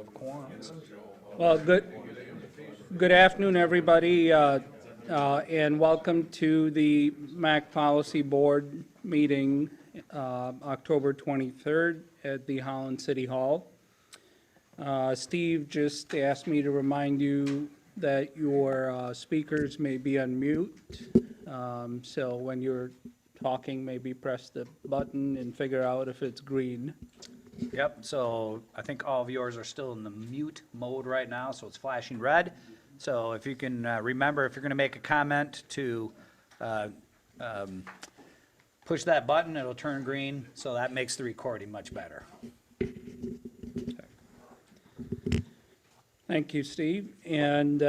have a quorum. Well, good afternoon, everybody, and welcome to the MACC Policy Board meeting, October 23rd at the Holland City Hall. Steve just asked me to remind you that your speakers may be on mute. So when you're talking, maybe press the button and figure out if it's green. Yep, so I think all of yours are still in the mute mode right now, so it's flashing red. So if you can remember, if you're going to make a comment, to push that button, it'll turn green, so that makes the recording much better. Thank you, Steve. And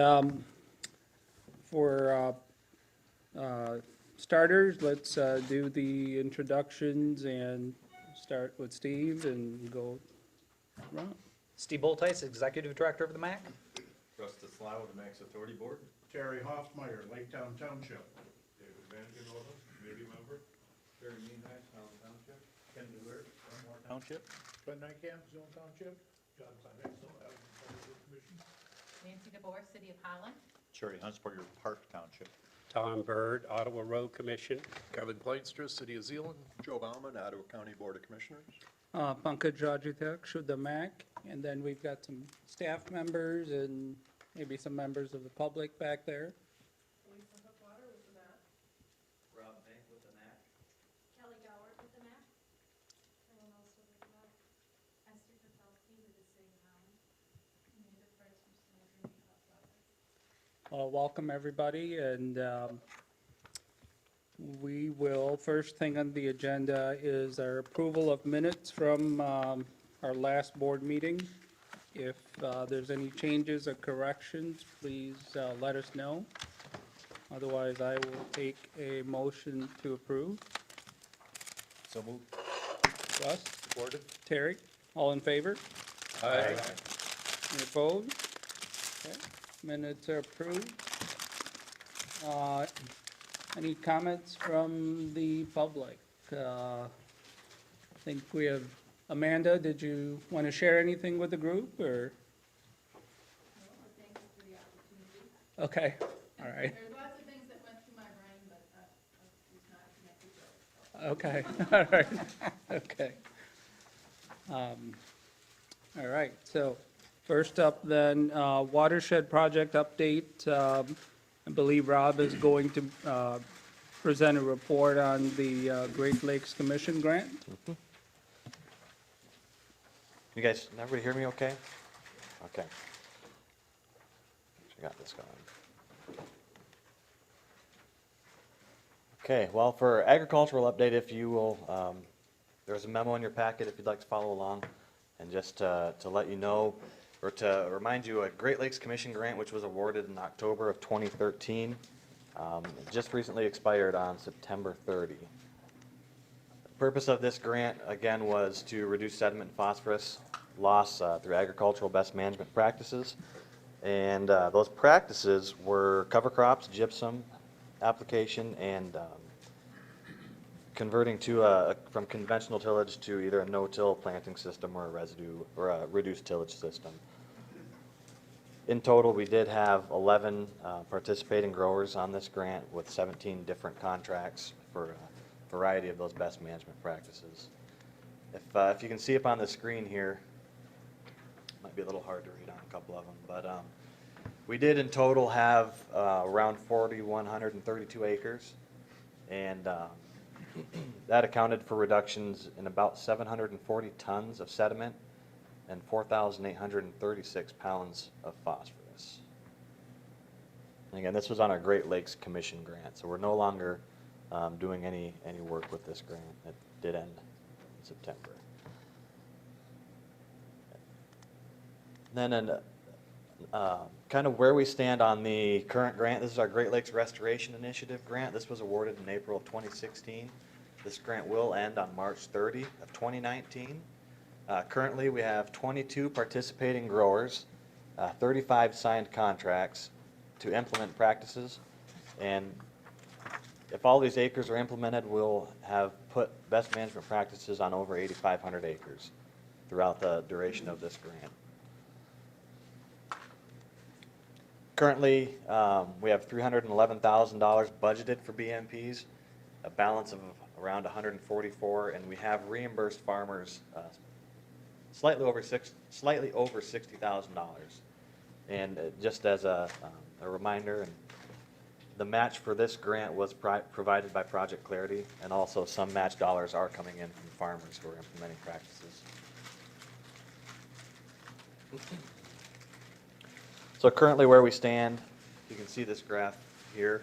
for starters, let's do the introductions and start with Steve and go around. Steve Boltice, Executive Director of the MACC. Justice Lau, the MACC Authority Board. Terry Hoffmeyer, Laketown Township. David Vandenhoven, committee member. Terry Meanheim, Town Township. Ken Dewar, Dunmore Township. Ben Nykamp, Zone Township. John Seinexel, Agricultural Commission. Nancy DeBoer, City of Holland. Sherry Huntsberger, Park Township. Tom Bird, Ottawa Road Commission. Kevin Kleinstra, City of Zealand. Joe Bauman, Ottawa County Board of Commissioners. Pankaj Rajatek, should the MACC, and then we've got some staff members and maybe some members of the public back there. Lisa Hookwater with the MACC. Rob Bank with the MACC. Kelly Goward with the MACC. Anyone else with the MACC? Esther Patelski with the City of Holland. Amanda Price from San Antonio. Welcome, everybody, and we will, first thing on the agenda is our approval of minutes from our last board meeting. If there's any changes or corrections, please let us know. Otherwise, I will take a motion to approve. So moved. Russ? Supported. Terry? All in favor? Aye. Any opposed? Okay, minutes are approved. Any comments from the public? I think we have, Amanda, did you want to share anything with the group, or? Thank you for the Okay, opportunity. all right, There's lots of things that went through my brain, but it's not connected to it. okay, all right, okay. All right, so first up then, watershed project update. I believe Rob is going to present a report on the Great Lakes Commission grant. You guys, can everybody hear me okay? Okay. I got this going. Okay, well, for agricultural update, if you will, there's a memo in your packet if you'd like to follow along. And just to let you know, or to remind you, a Great Lakes Commission grant, which was awarded in October of 2013, just recently expired on September 30. The purpose of this grant, again, was to reduce sediment and phosphorus loss through agricultural best management practices. And those practices were cover crops, gypsum application, and converting to from conventional tillage to either a no-till planting system or a residue or a reduced tillage system. In total, we did have 11 participating growers on this grant with 17 different contracts for a variety of those best management practices. If you can see up on the screen here, might be a little hard to read on a couple of them, but we did in total have around 4,132 acres, and that accounted for reductions in about 740 tons of sediment and 4,836 pounds of phosphorus. And again, this was on our Great Lakes Commission grant, so we're no longer doing any work with this grant. It did end in September. Then kind of where we stand on the current grant, this is our Great Lakes Restoration Initiative grant. This was awarded in April of 2016. This grant will end on March 30 of 2019. Currently, we have 22 participating growers, 35 signed contracts to implement practices, and if all these acres are implemented, we'll have put best management practices on over 8,500 acres throughout the duration of this grant. Currently, we have $311,000 budgeted for BMPs, a balance of around 144, and we have reimbursed farmers slightly over $60,000. And just as a reminder, and the match for this grant was provided by Project Clarity, and also some match dollars are coming in from farmers who are implementing practices. So currently where we stand, you can see this graph here.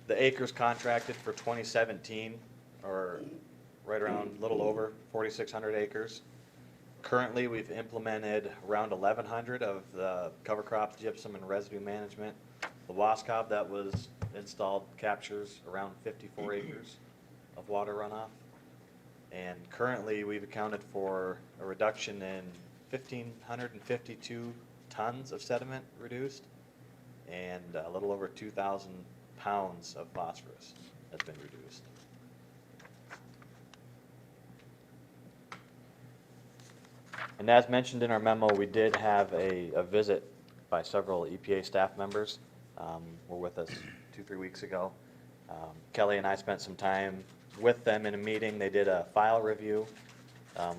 The acres contracted for 2017 are right around a little over 4,600 acres. Currently, we've implemented around 1,100 of the cover crops, gypsum, and residue management. The wascab that was installed captures around 54 acres of water runoff. And currently, we've accounted for a reduction in 1,552 tons of sediment reduced, and a little over 2,000 pounds of phosphorus has been reduced. And as mentioned in our memo, we did have a visit by several EPA staff members. Were with us 2-3 weeks ago. Kelly and I spent some time with them in a meeting. They did a file review,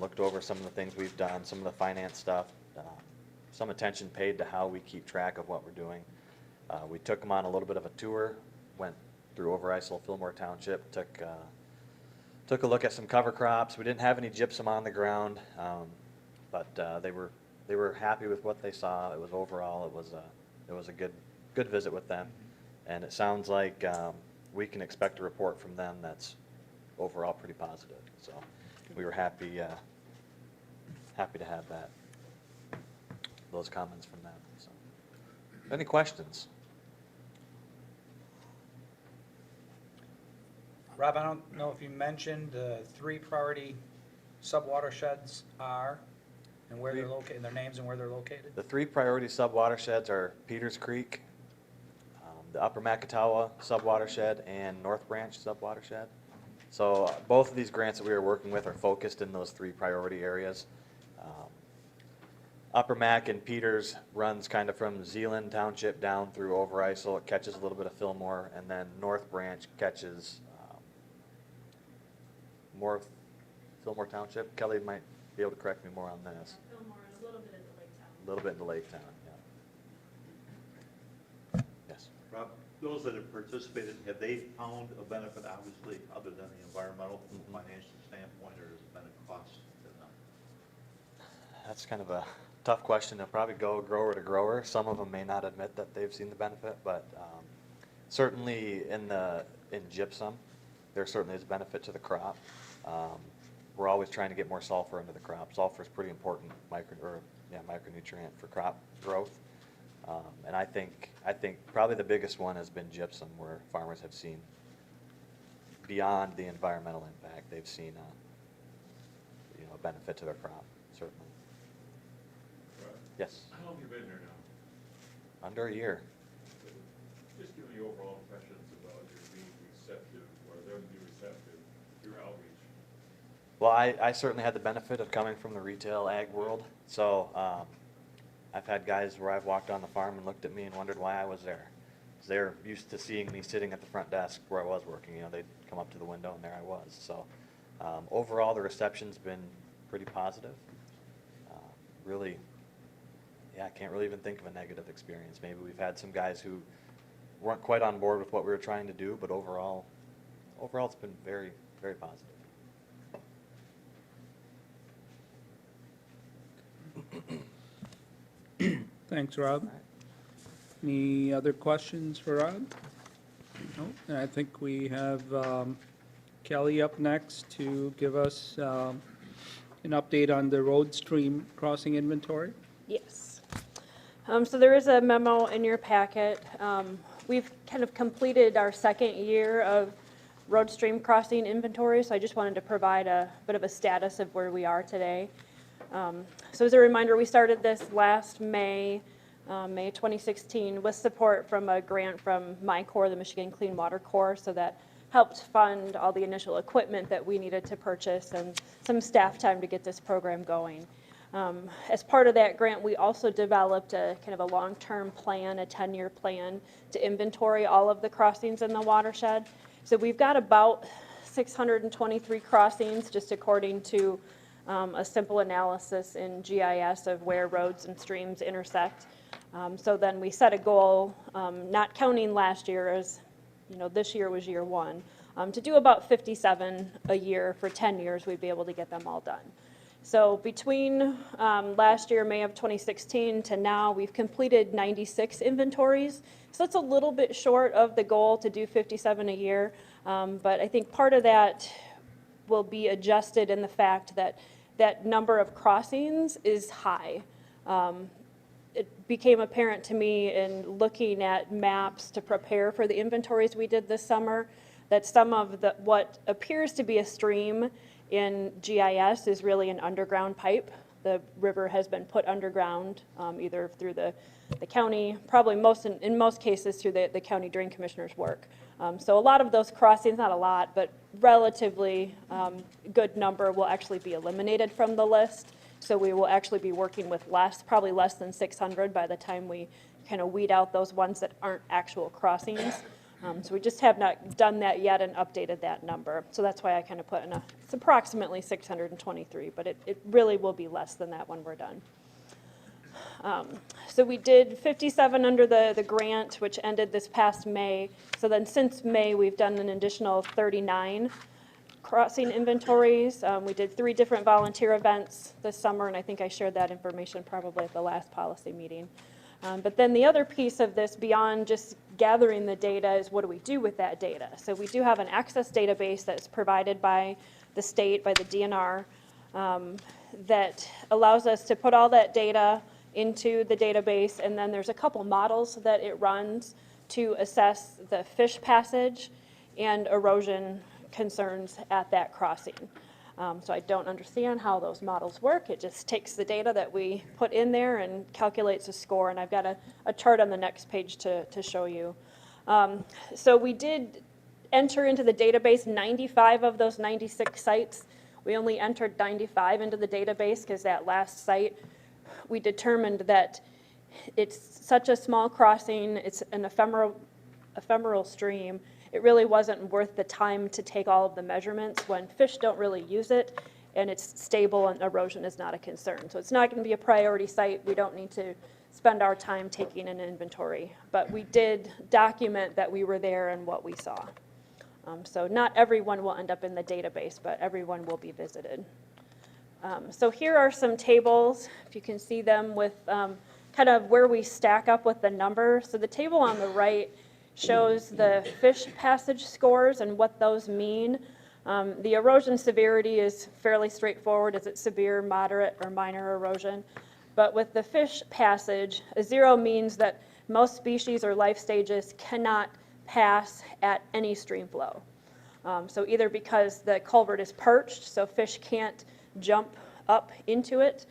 looked over some of the things we've done, some of the finance stuff, some attention paid to how we keep track of what we're doing. We took them on a little bit of a tour, went through Overijssel, Fillmore Township, took a look at some cover crops. We didn't have any gypsum on the ground, but they were happy with what they saw. It was overall, it was a good visit with them, and it sounds like we can expect a report from them that's overall pretty positive. So we were happy to have those comments from them. So, any questions? Rob, I don't know if you mentioned the 3 priority sub-watersheds are and where they're located, their names and where they're located? The 3 priority sub-watersheds are Peters Creek, the Upper Macatawa sub-watershed, and North Branch sub-watershed. So both of these grants that we are working with are focused in those 3 priority areas. Upper Mac and Peters runs kind of from Zeeland Township down through Overijssel. It catches a little bit of Fillmore, and then North Branch catches more of Fillmore Township. Kelly might be able to correct me more on this. Fillmore and a little bit into Lake Town. A little bit into Lake Town, yeah. Yes. Rob, those that have participated, have they found a benefit, obviously, other than the environmental, from a financial standpoint, or has it been a cost to them? That's kind of a tough question. It'll probably go grower to grower. Some of them may not admit that they've seen the benefit, but certainly in gypsum, there certainly is a benefit to the crop. We're always trying to get more sulfur into the crop. Sulfur is pretty important micronutrient for crop growth. And I think probably the biggest one has been gypsum, where farmers have seen beyond the environmental impact, they've seen a benefit to their crop, certainly. Right. Yes. How long have you been there now? Under a year. Just give me your overall impressions about your being receptive, or them being receptive, your outreach. Well, I certainly had the benefit of coming from the retail ag world. So I've had guys where I've walked on the farm and looked at me and wondered why I was there. 'Cause they're used to seeing me sitting at the front desk where I was working. They'd come up to the window and there I was. So overall, the reception's been pretty positive. Really, I can't really even think of a negative experience. Maybe we've had some guys who weren't quite on board with what we were trying to do, but overall it's been very, very positive. Thanks, Rob. Any other questions for Rob? No, and I think we have Kelly up next to give us an update on the road stream crossing inventory. Yes. So there is a memo in your packet. We've kind of completed our second year of road stream crossing inventory, so I just wanted to provide a bit of a status of where we are today. So as a reminder, we started this last May 2016, with support from a grant from MICOR, the Michigan Clean Water Corps, so that helped fund all the initial equipment that we needed to purchase and some staff time to get this program going. As part of that grant, we also developed a kind of a long-term plan, a 10-year plan to inventory all of the crossings in the watershed. So we've got about 623 crossings, just according to a simple analysis in GIS of where roads and streams intersect. So then we set a goal, not counting last year, as you know, this year was year one, to do about 57 a year for 10 years. We'd be able to get them all done. So between last year, May of 2016, to now, we've completed 96 inventories. So it's a little bit short of the goal to do 57 a year. But I think part of that will be adjusted in the fact that that number of crossings is high. It became apparent to me in looking at maps to prepare for the inventories we did this summer that some of the what appears to be a stream in GIS is really an underground pipe. The river has been put underground, either through the county, probably in most cases through the county drain commissioner's work. So a lot of those crossings, not a lot, but relatively good number will actually be eliminated from the list. So we will actually be working with probably less than 600 by the time we kind of weed out those ones that aren't actual crossings. So we just have not done that yet and updated that number. So that's why I kind of put in it's approximately 623, but it really will be less than that when we're done. So we did 57 under the grant, which ended this past May. So then since May, we've done an additional 39 crossing inventories. We did 3 different volunteer events this summer, and I think I shared that information probably at the last policy meeting. But then the other piece of this, beyond just gathering the data, is what do we do with that data? So we do have an access database that's provided by the state, by the DNR, that allows us to put all that data into the database, and then there's a couple models that it runs to assess the fish passage and erosion concerns at that crossing. So I don't understand how those models work. It just takes the data that we put in there and calculates a score, and I've got a chart on the next page to show you. So we did enter into the database 95 of those 96 sites. We only entered 95 into the database because that last site, we determined that it's such a small crossing, it's an ephemeral stream, it really wasn't worth the time to take all of the measurements when fish don't really use it and it's stable and erosion is not a concern. So it's not going to be a priority site. We don't need to spend our time taking an inventory, but we did document that we were there and what we saw. So not everyone will end up in the database, but everyone will be visited. So here are some tables, if you can see them, with kind of where we stack up with the number. So the table on the right shows the fish passage scores and what those mean. The erosion severity is fairly straightforward. Is it severe, moderate, or minor erosion? But with the fish passage, a 0 means that most species or life stages cannot pass at any stream flow. So either because the culvert is perched, so fish can't jump up into it,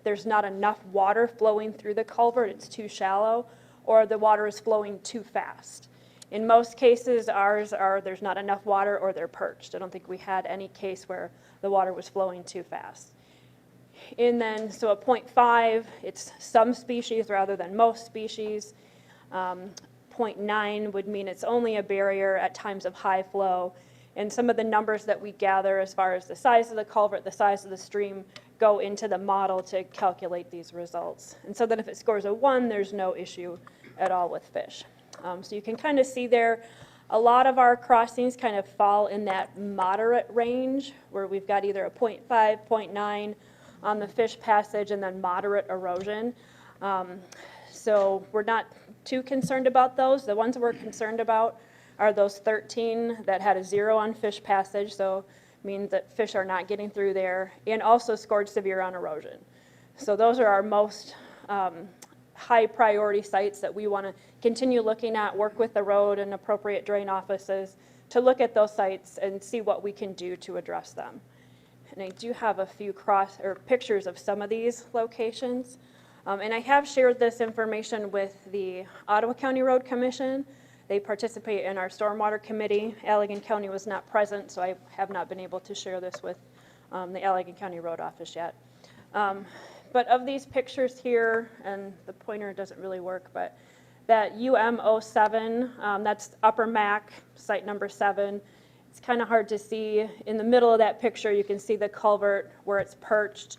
there's not enough water flowing through the culvert, it's too shallow, or the water is flowing too fast. In most cases, ours are there's not enough water or they're perched. I don't think we had any case where the water was flowing too fast. And then, so a 0.5, it's some species rather than most species. 0.9 would mean it's only a barrier at times of high flow. And some of the numbers that we gather as far as the size of the culvert, the size of the stream, go into the model to calculate these results. And so then if it scores a 1, there's no issue at all with fish. So you can kind of see there, a lot of our crossings kind of fall in that moderate range where we've got either a 0.5, 0.9 on the fish passage and then moderate erosion. So we're not too concerned about those. The ones we're concerned about are those 13 that had a 0 on fish passage, so means that fish are not getting through there, and also scored severe on erosion. So those are our most high priority sites that we want to continue looking at, work with the road and appropriate drain offices to look at those sites and see what we can do to address them. And I do have a few pictures of some of these locations. And I have shared this information with the Ottawa County Road Commission. They participate in our stormwater committee. Allegan County was not present, so I have not been able to share this with the Allegan County Road Office yet. But of these pictures here, and the pointer doesn't really work, but that UM07, that's Upper MACC, site number 7. It's kind of hard to see. In the middle of that picture, you can see the culvert where it's perched,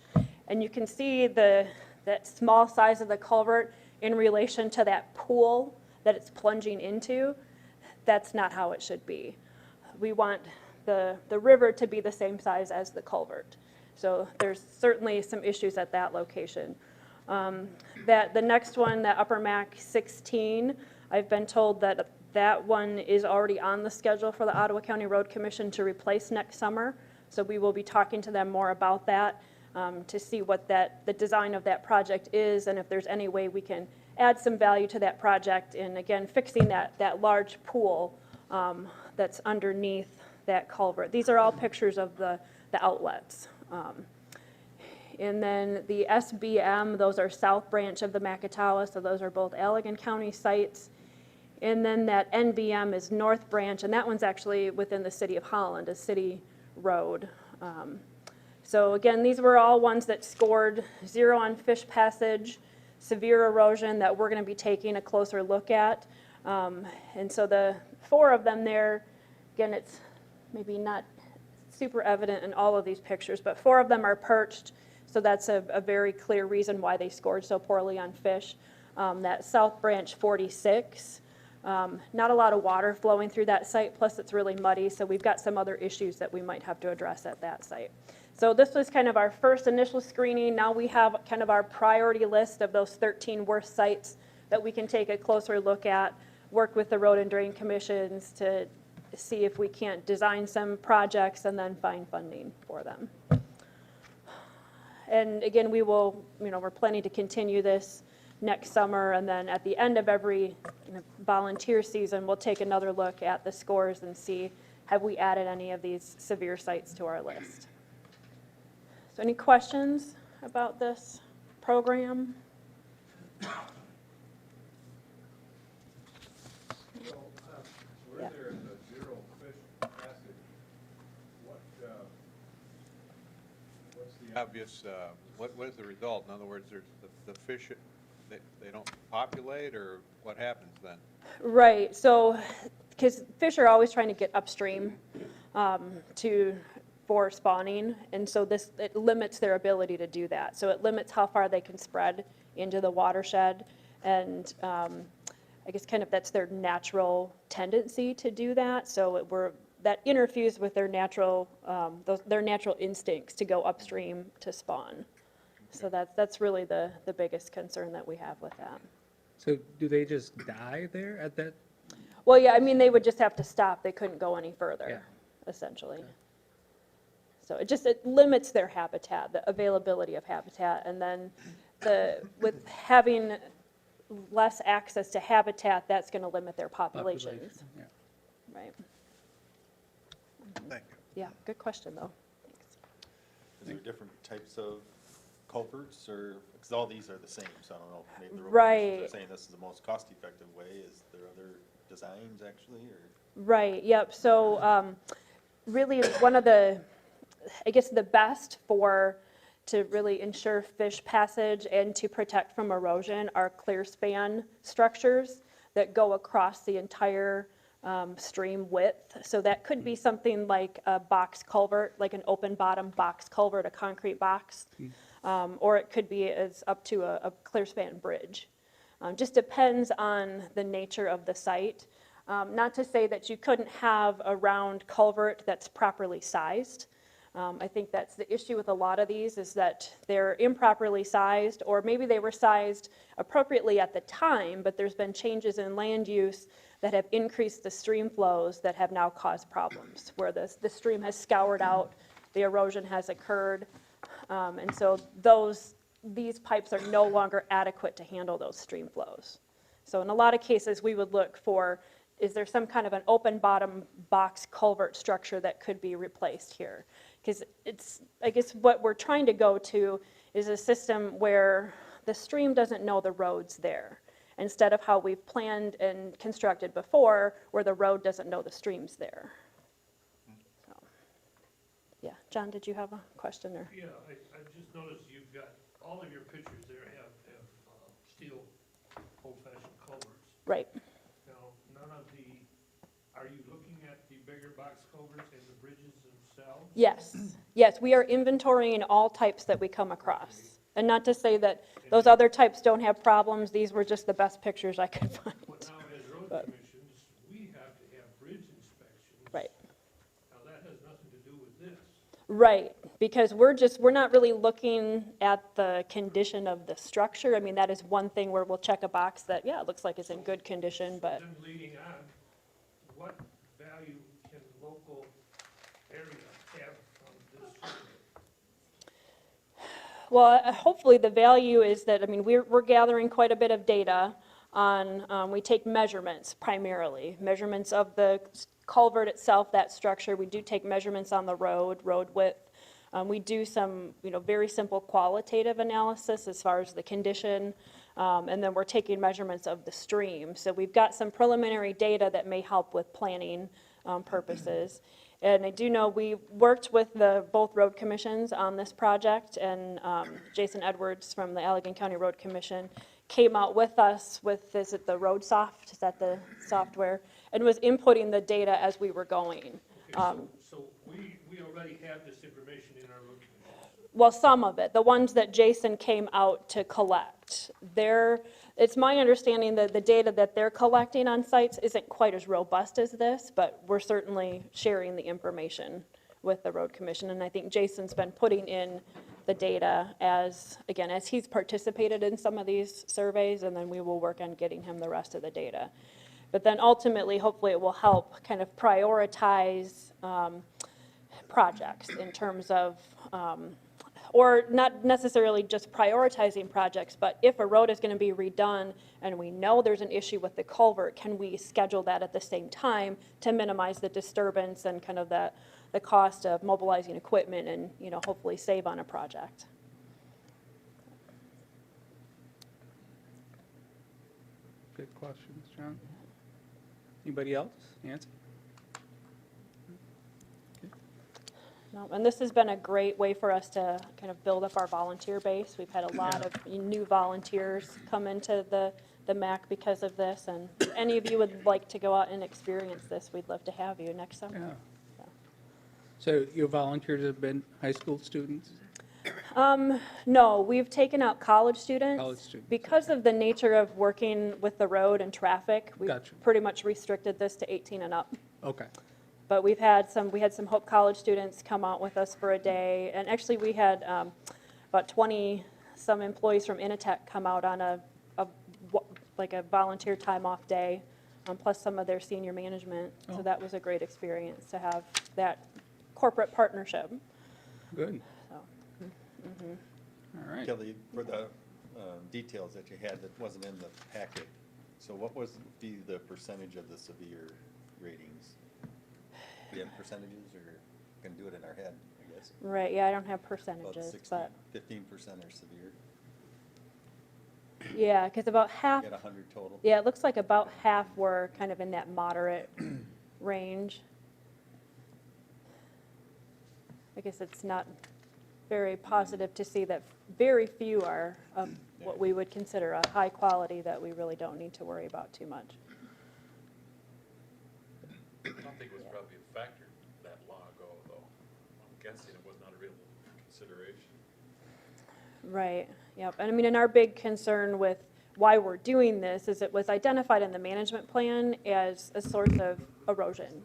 and you can see that small size of the culvert in relation to that pool that it's plunging into. That's not how it should be. We want the river to be the same size as the culvert. So there's certainly some issues at that location. The next one, that Upper MACC 16, I've been told that that one is already on the schedule for the Ottawa County Road Commission to replace next summer. So we will be talking to them more about that to see what the design of that project is, and if there's any way we can add some value to that project, and again, fixing that large pool that's underneath that culvert. These are all pictures of the outlets. And then the SBM, those are South Branch of the Macatawa, so those are both Allegan County sites. And then that NBM is North Branch, and that one's actually within the city of Holland, a city road. So again, these were all ones that scored 0 on fish passage, severe erosion that we're going to be taking a closer look at. And so the 4 of them there, again, it's maybe not super evident in all of these pictures, but 4 of them are perched, so that's a very clear reason why they scored so poorly on fish. That South Branch 46, not a lot of water flowing through that site, plus it's really muddy, so we've got some other issues that we might have to address at that site. So this was kind of our first initial screening. Now we have kind of our priority list of those 13 worst sites that we can take a closer look at, work with the road and drain commissions to see if we can't design some projects and then find funding for them. And again, we will, we're planning to continue this next summer, and then at the end of every volunteer season, we'll take another look at the scores and see, have we added any of these severe sites to our list? So any questions about this program? Where Yeah. there is a 0 fish passage, what's the obvious, what is the result? In other words, there's the fish, they don't populate, or what happens then? Right, so, because fish are always trying to get upstream for spawning, and so it limits their ability to do that. So it limits how far they can spread into the watershed, and I guess kind of that's their natural tendency to do that. So that interferes with their natural instincts to go upstream to spawn. So that's really the biggest concern that we have with that. So do they just die there at that? Well, yeah, I mean, they would just have to stop. They couldn't go any further, Yeah. essentially. So it limits their habitat, the availability of habitat, and then with having less access to habitat, that's going to limit their populations. Yeah. Right. Thank you. Yeah, good question, though. Thanks. Is there different types of culverts, or, because all these are the same, so I don't know, maybe the road Right. commissioners are saying this is the most cost-effective way. Is there other designs, actually, or? Right, yep. So really one of the best to really ensure fish passage and to protect from erosion are clear span structures that go across the entire stream width. So that could be something like a box culvert, like an open bottom box culvert, a concrete box, or it could be up to a clear span bridge. Just depends on the nature of the site. Not to say that you couldn't have a round culvert that's properly sized. I think that's the issue with a lot of these, is that they're improperly sized, or maybe they were sized appropriately at the time, but there's been changes in land use that have increased the stream flows that have now caused problems, where the stream has scoured out, the erosion has occurred, and so these pipes are no longer adequate to handle those stream flows. So in a lot of cases, we would look for, is there some kind of an open bottom box culvert structure that could be replaced here? Because I guess what we're trying to go to is a system where the stream doesn't know the road's there, instead of how we've planned and constructed before, where the road doesn't know the stream's there. So, yeah, John, did you have a question? Or? Yeah, I just noticed you've got, all of your pictures there have steel old-fashioned culverts. Right. Now, none of the, are you looking at the bigger box culverts and the bridges themselves? Yes, yes, we are inventorying all types that we come across. And not to say that those other types don't have problems, these were just the best pictures I could find. But now, as road But- commissions, we have to have bridge inspections. Right. Now, that has nothing to do with this. Right, because we're not really looking at the condition of the structure. I mean, that is one thing where we'll check a box that, yeah, it looks like it's in good condition, but, Then leading on, what value can local area have from this survey? well, hopefully the value is that, I mean, we're gathering quite a bit of data on, we take measurements primarily, measurements of the culvert itself, that structure. We do take measurements on the road width. We do some, very simple qualitative analysis as far as the condition, and then we're taking measurements of the stream. So we've got some preliminary data that may help with planning purposes. And I do know we worked with both road commissions on this project, and Jason Edwards from the Allegan County Road Commission came out with us with, is it the RoadSoft, is that the software? And was inputting the data as we were going. Okay, so we already have this information in our road commissions. Well, some of it, the ones that Jason came out to collect. It's my understanding that the data that they're collecting on sites isn't quite as robust as this, but we're certainly sharing the information with the road commission. And I think Jason's been putting in the data as he's participated in some of these surveys, and then we will work on getting him the rest of the data. But then ultimately, hopefully it will help kind of prioritize projects in terms of, or not necessarily just prioritizing projects, but if a road is going to be redone and we know there's an issue with the culvert, can we schedule that at the same time to minimize the disturbance and kind of the cost of mobilizing equipment and, hopefully save on a project. Good questions, John. Anybody else? Nancy? No, and this has been a great way for us to kind of build up our volunteer base. We've had a lot of new volunteers come into the MACC because of this, and if any of you would like to go out and experience this, we'd love to have you next summer. Yeah. So your volunteers have been high school students? No, we've taken out college students. College students, Because of the nature of working with the road and traffic, we've Gotcha. pretty much restricted this to 18 and up. Okay. But we had some Hope College students come out with us for a day, and actually we had about 20-some employees from Initech come out on a volunteer time off day, plus some of their senior management. So Oh. that was a great experience to have that corporate partnership. Good. So, All right. Kelly, for the details that you had that wasn't in the packet, so what was the percentage of the severe ratings? Do you have percentages, or can do it in our head, I guess? right, yeah, I don't have About percentages, 60, but 15% are severe. yeah, because about half, You got 100 total. yeah, it looks like about half were kind of in that moderate range. I guess it's not very positive to see that very few are of what we would consider a high quality that we really don't need to worry about too much. I don't think it was probably a factor that long ago, though. I'm guessing it was not a real consideration. Right, yep. And I mean, and our big concern with why we're doing this is it was identified in the management plan as a source of erosion.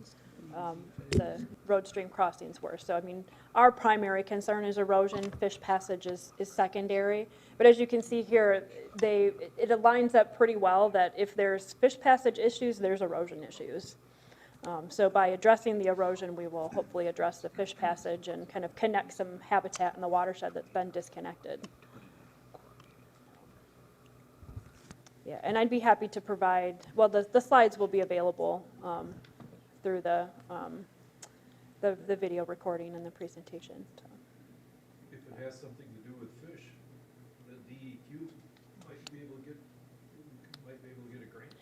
The road stream crossings were. So, I mean, our primary concern is erosion. Fish passage is secondary. But as you can see here, it aligns up pretty well that if there's fish passage issues, there's erosion issues. So by addressing the erosion, we will hopefully address the fish passage and kind of connect some habitat in the watershed that's been disconnected. Yeah, and I'd be happy to provide, well, the slides will be available through the video recording and the presentation. So. If it has something to do with fish, the DEQ might be able to get a grant for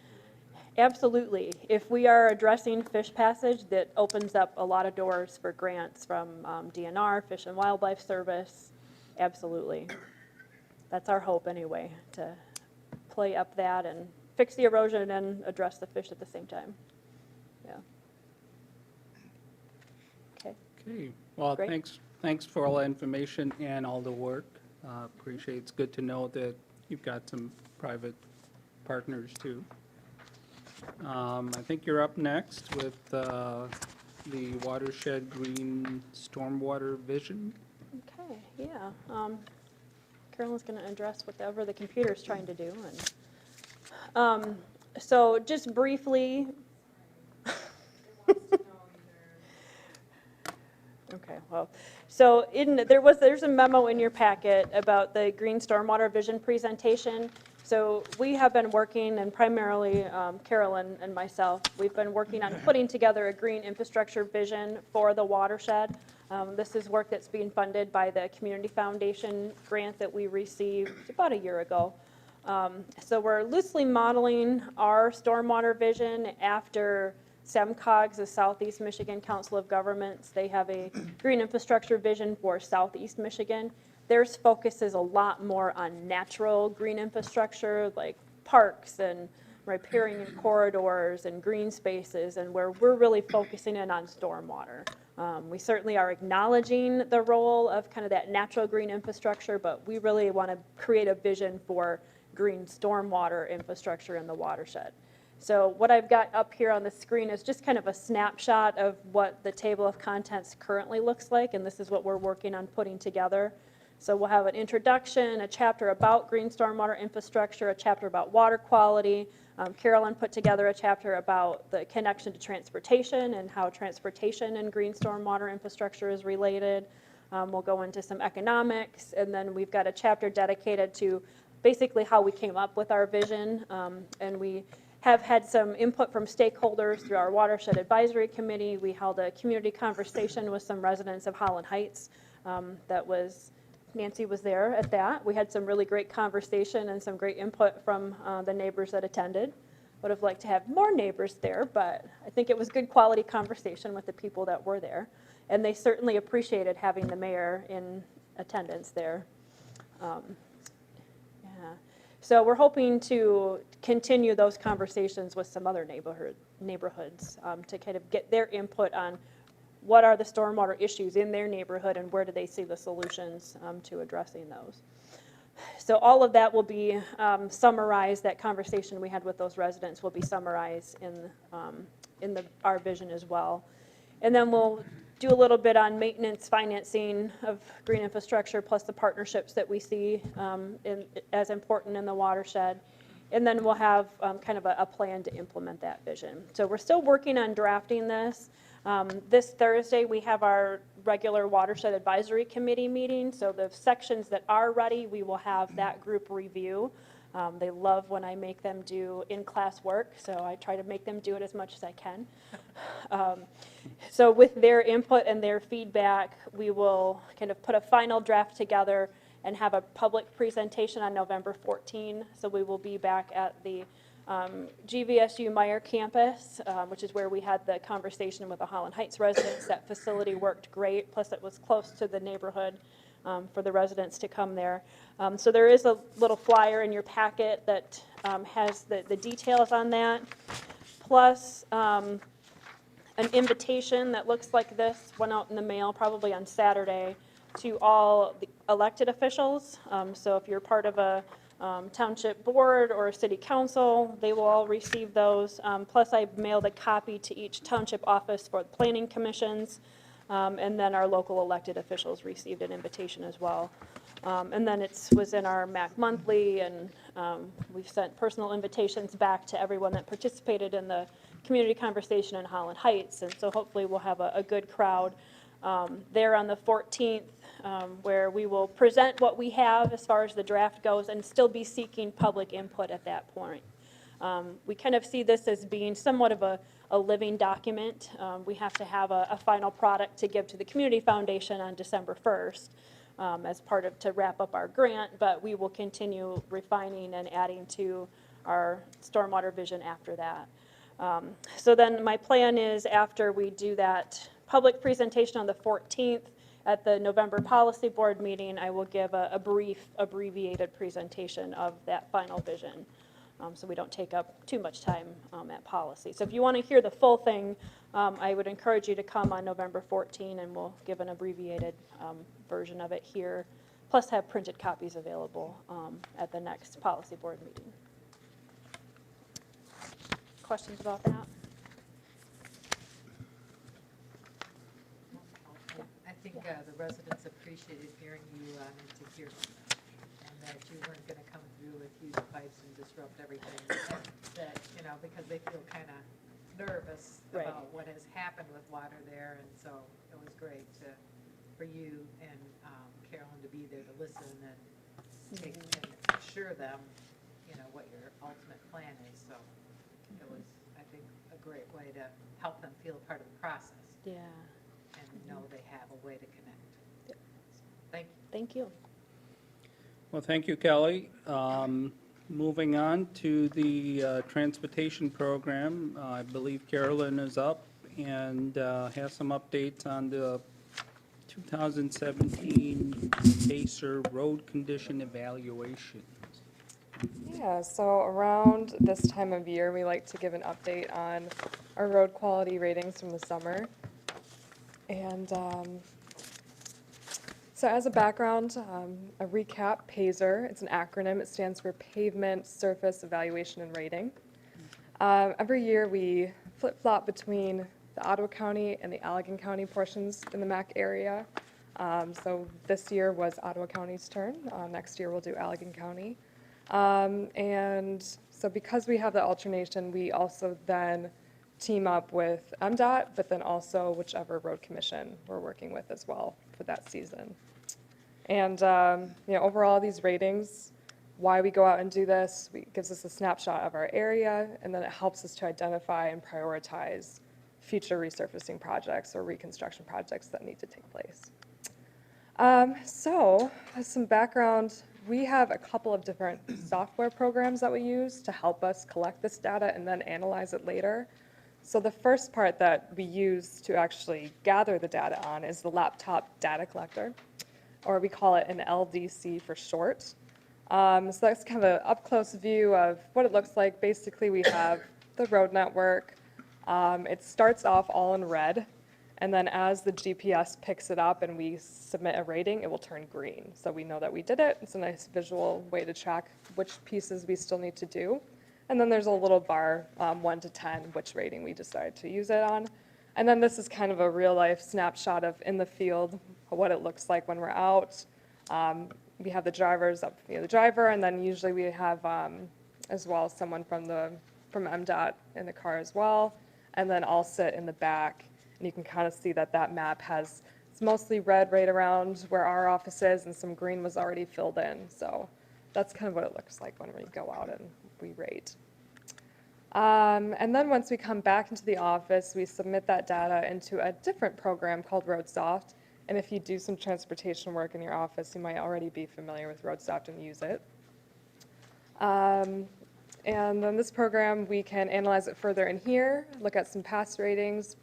that. Absolutely. If we are addressing fish passage, that opens up a lot of doors for grants from DNR, Fish and Wildlife Service. Absolutely. That's our hope anyway, to play up that and fix the erosion and address the fish at the same time. Yeah. Okay. Okay, well, Great. thanks for all the information and all the work. Appreciate, it's good to know that you've got some private partners too. I think you're up next with the watershed green stormwater vision. Okay, yeah. Carolyn's going to address whatever the computer's trying to do. And so just briefly. Okay, well, so there's a memo in your packet about the green stormwater vision presentation. So we have been working, and primarily Carolyn and myself, we've been working on putting together a green infrastructure vision for the watershed. This is work that's being funded by the Community Foundation grant that we received about a year ago. So we're loosely modeling our stormwater vision after SEMCOG's, the Southeast Michigan Council of Governments. They have a green infrastructure vision for Southeast Michigan. Theirs focuses a lot more on natural green infrastructure, like parks and riparian corridors and green spaces, and where we're really focusing in on stormwater. We certainly are acknowledging the role of kind of that natural green infrastructure, but we really want to create a vision for green stormwater infrastructure in the watershed. So what I've got up here on the screen is just kind of a snapshot of what the table of contents currently looks like, and this is what we're working on putting together. So we'll have an introduction, a chapter about green stormwater infrastructure, a chapter about water quality. Carolyn put together a chapter about the connection to transportation and how transportation and green stormwater infrastructure is related. We'll go into some economics, and then we've got a chapter dedicated to basically how we came up with our vision, and we have had some input from stakeholders through our Watershed Advisory Committee. We held a community conversation with some residents of Holland Heights. Nancy was there at that. We had some really great conversation and some great input from the neighbors that attended. Would have liked to have more neighbors there, but I think it was good quality conversation with the people that were there. And they certainly appreciated having the mayor in attendance there. So we're hoping to continue those conversations with some other neighborhoods to kind of get their input on what are the stormwater issues in their neighborhood and where do they see the solutions to addressing those. So all of that will be summarized, that conversation we had with those residents will be summarized in our vision as well. And then we'll do a little bit on maintenance, financing of green infrastructure, plus the partnerships that we see as important in the watershed. And then we'll have kind of a plan to implement that vision. So we're still working on drafting this. This Thursday, we have our regular Watershed Advisory Committee meeting. So the sections that are ready, we will have that group review. They love when I make them do in-class work, so I try to make them do it as much as I can. So with their input and their feedback, we will kind of put a final draft together and have a public presentation on November 14. So we will be back at the GVSU Meyer campus, which is where we had the conversation with the Holland Heights residents. That facility worked great, plus it was close to the neighborhood for the residents to come there. So there is a little flyer in your packet that has the details on that, plus an invitation that looks like this went out in the mail probably on Saturday to all the elected officials. So if you're part of a township board or a city council, they will all receive those. Plus I mailed a copy to each township office for the planning commissions. And then our local elected officials received an invitation as well. And then it was in our MACC monthly, and we've sent personal invitations back to everyone that participated in the community conversation in Holland Heights. And so hopefully we'll have a good crowd there on the 14th, where we will present what we have as far as the draft goes and still be seeking public input at that point. We kind of see this as being somewhat of a living document. We have to have a final product to give to the Community Foundation on December 1st as part of to wrap up our grant, but we will continue refining and adding to our stormwater vision after that. So then my plan is after we do that public presentation on the 14th, at the November Policy Board meeting, I will give a brief abbreviated presentation of that final vision. So we don't take up too much time at policy. So if you want to hear the full thing, I would encourage you to come on November 14, and we'll give an abbreviated version of it here, plus have printed copies available at the next Policy Board meeting. Questions about that? I think the residents appreciated hearing you need to hear from them, and that you weren't going to come through with huge pipes and disrupt everything. That, you know, because they feel kind of nervous Right. about what has happened with water there, and so it was great for you and Carolyn to be there to listen and and assure them, you know, what your ultimate plan is. So it was, I think, a great way to help them feel part of the process Yeah. and know they have a way to connect. Yep. So, thank you. Thank you. Well, thank you, Kelly. Moving on to the transportation program, I believe Carolyn is up and has some updates on the 2017 Pacer Road Condition Evaluation. Yeah, so around this time of year, we like to give an update on our road quality ratings from the summer. And so as a background, a recap, PASER, it's an acronym. It stands for Pavement Surface Evaluation and Rating. Every year, we flip-flop between the Ottawa County and the Allegan County portions in the MACC area. So this year was Ottawa County's turn. Next year, we'll do Allegan County. And so because we have the alternation, we also then team up with MDOT, but then also whichever road commission we're working with as well for that season. And you know, overall, these ratings, why we go out and do this, gives us a snapshot of our area, and then it helps us to identify and prioritize future resurfacing projects or reconstruction projects that need to take place. So, as some background, we have a couple of different software programs that we use to help us collect this data and then analyze it later. So the first part that we use to actually gather the data on is the laptop data collector, or we call it an LDC for short. So that's kind of an up-close view of what it looks like. Basically, we have the road network. It starts off all in red, and then as the GPS picks it up and we submit a rating, it will turn green. So we know that we did it. It's a nice visual way to track which pieces we still need to do. And then there's a little bar, 1 to 10, which rating we decided to use it on. And then this is kind of a real-life snapshot of in the field, what it looks like when we're out. We have the drivers up, the driver, and then usually we have as well someone from MDOT in the car as well. And then I'll sit in the back, and you can kind of see that that map has, it's mostly red right around where our office is, and some green was already filled in. So that's kind of what it looks like when we go out and we rate. And then once we come back into the office, we submit that data into a different program called RoadSoft. And if you do some transportation work in your office, you might already be familiar with RoadSoft and use it. And then this program, we can analyze it further in here, look at some past ratings,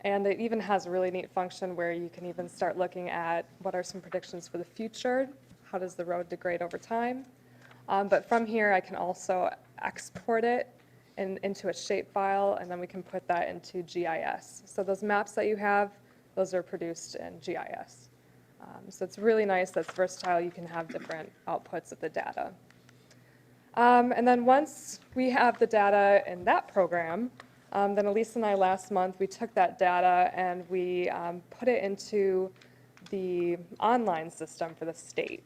and it even has a really neat function where you can even start looking at what are some predictions for the future, how does the road degrade over time. But from here, I can also export it into a shapefile, and then we can put that into GIS. So those maps that you have, those are produced in GIS. So it's really nice, that's versatile, you can have different outputs of the data. And then once we have the data in that program, then Elisa and I last month, we took that data and we put it into the online system for the state.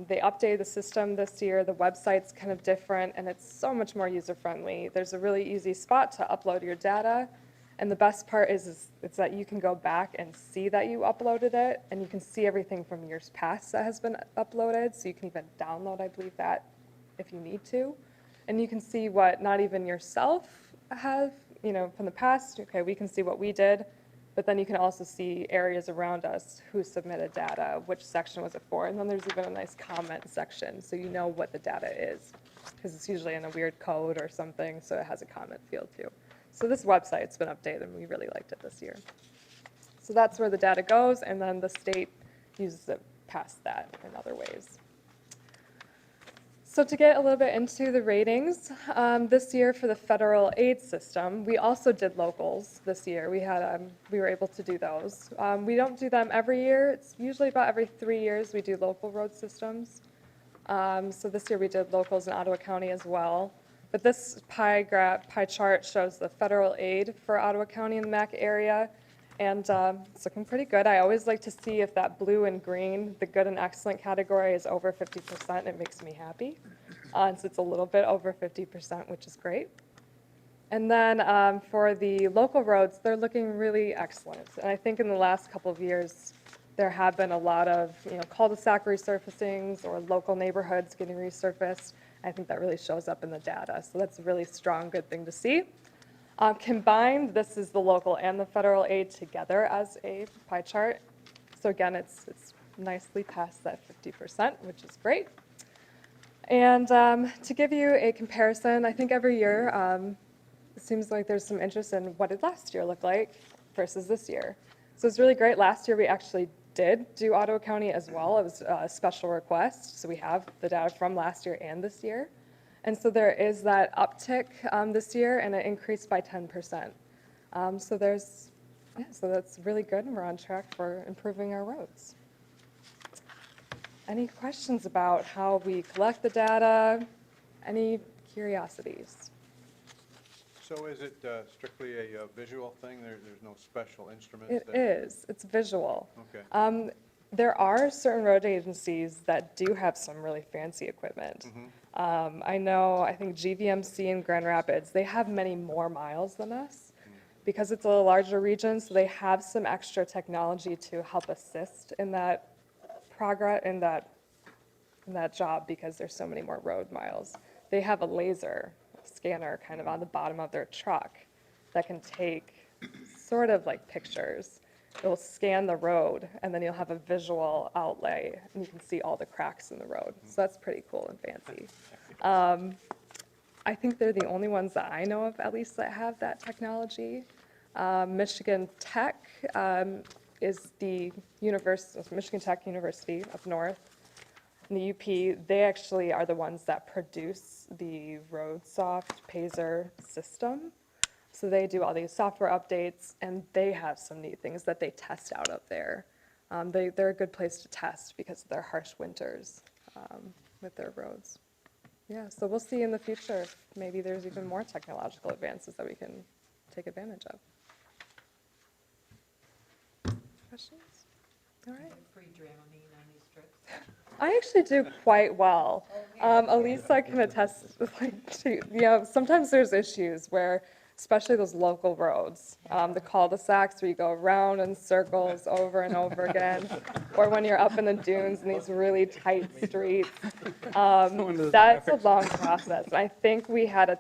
They updated the system this year, the website's kind of different, and it's so much more user-friendly. There's a really easy spot to upload your data, and the best part is that you can go back and see that you uploaded it, and you can see everything from years past that has been uploaded, so you can even download, I believe, that if you need to. And you can see what not even yourself have, from the past. Okay, we can see what we did, but then you can also see areas around us who submitted data, which section was it for, and then there's even a nice comment section, so you know what the data is, because it's usually in a weird code or something, so it has a comment field too. So this website's been updated, and we really liked it this year. So that's where the data goes, and then the state uses it past that in other ways. So to get a little bit into the ratings, this year for the federal aid system, we also did locals this year. We were able to do those. We don't do them every year. It's usually about every 3 years we do local road systems. So this year we did locals in Ottawa County as well. But this pie chart shows the federal aid for Ottawa County and the MACC area. And it's looking pretty good. I always like to see if that blue and green, the good and excellent category, is over 50%. It makes me happy. So it's a little bit over 50%, which is great. And then for the local roads, they're looking really excellent. And I think in the last couple of years, there have been a lot of cul-de-sac resurfacings or local neighborhoods getting resurfaced. I think that really shows up in the data. So that's a really strong, good thing to see. Combined, this is the local and the federal aid together as a pie chart. So again, it's nicely past that 50%, which is great. And to give you a comparison, I think every year it seems like there's some interest in what did last year look like versus this year. So it's really great. Last year we actually did do Ottawa County as well. It was a special request, so we have the data from last year and this year. And so there is that uptick this year, and it increased by 10%. So that's really good, and we're on track for improving our roads. Any questions about how we collect the data? Any curiosities? So is it strictly a visual thing? There's no special instruments? It is. It's visual. Okay. There are certain road agencies that do have some really fancy equipment. I think GVMC in Grand Rapids, they have many more miles than us because it's a larger region, so they have some extra technology to help assist in that progress, in that job, because there's so many more road miles. They have a laser scanner kind of on the bottom of their truck that can take sort of like pictures. It'll scan the road, and then you'll have a visual outlay, and you can see all the cracks in the road. So that's pretty cool and fancy. I think they're the only ones that I know of, at least, that have that technology. Michigan Tech is the Michigan Tech University up north. And the UP, they actually are the ones that produce the RoadSoft Pazer system. So they do all these software updates, and they have some neat things that they test out up there. They're a good place to test because of their harsh winters with their roads. Yeah, so we'll see in the future if maybe there's even more technological advances that we can take advantage of. Questions? All right. Free Dramamine on these trips. I actually do quite well. Elisa can attest, sometimes there's issues where, especially those local roads, the cul-de-sacs where you go around in circles over and over again, or when you're up in the dunes in these really tight streets. That's a long process. I think we had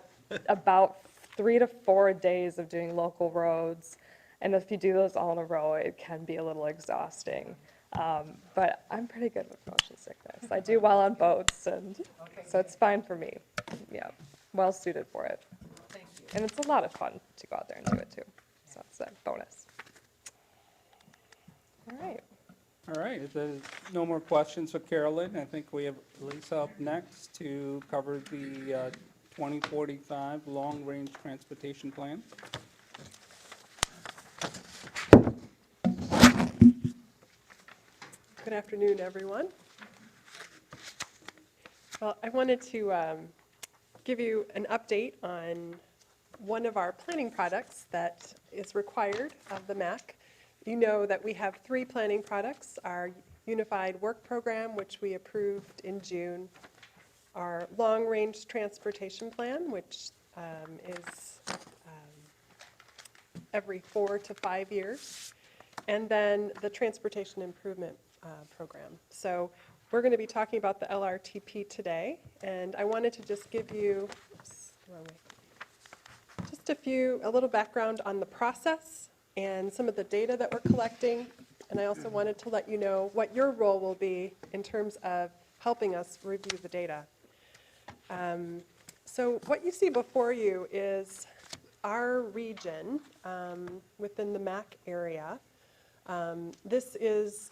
about 3 to 4 days of doing local roads, and if you do those all in a row, it can be a little exhausting. But I'm pretty good with motion sickness. I do well on boats, and so it's fine for me. Yeah, well suited for it. Thank you. And it's a lot of fun to go out there and do it too. So it's a bonus. All right. All right, if there's no more questions for Carolyn, I think we have Lisa up next to cover the 2045 Long Range Transportation Plan. Good afternoon, everyone. Well, I wanted to give you an update on one of our planning products that is required of the MACC. You know that we have 3 planning products: our Unified Work Program, which we approved in June, our Long Range Transportation Plan, which is every 4 to 5 years, and then the Transportation Improvement Program. So we're going to be talking about the LRTP today, and I wanted to just give you just a little background on the process and some of the data that we're collecting, and I also wanted to let you know what your role will be in terms of helping us review the data. So what you see before you is our region within the MACC area This is,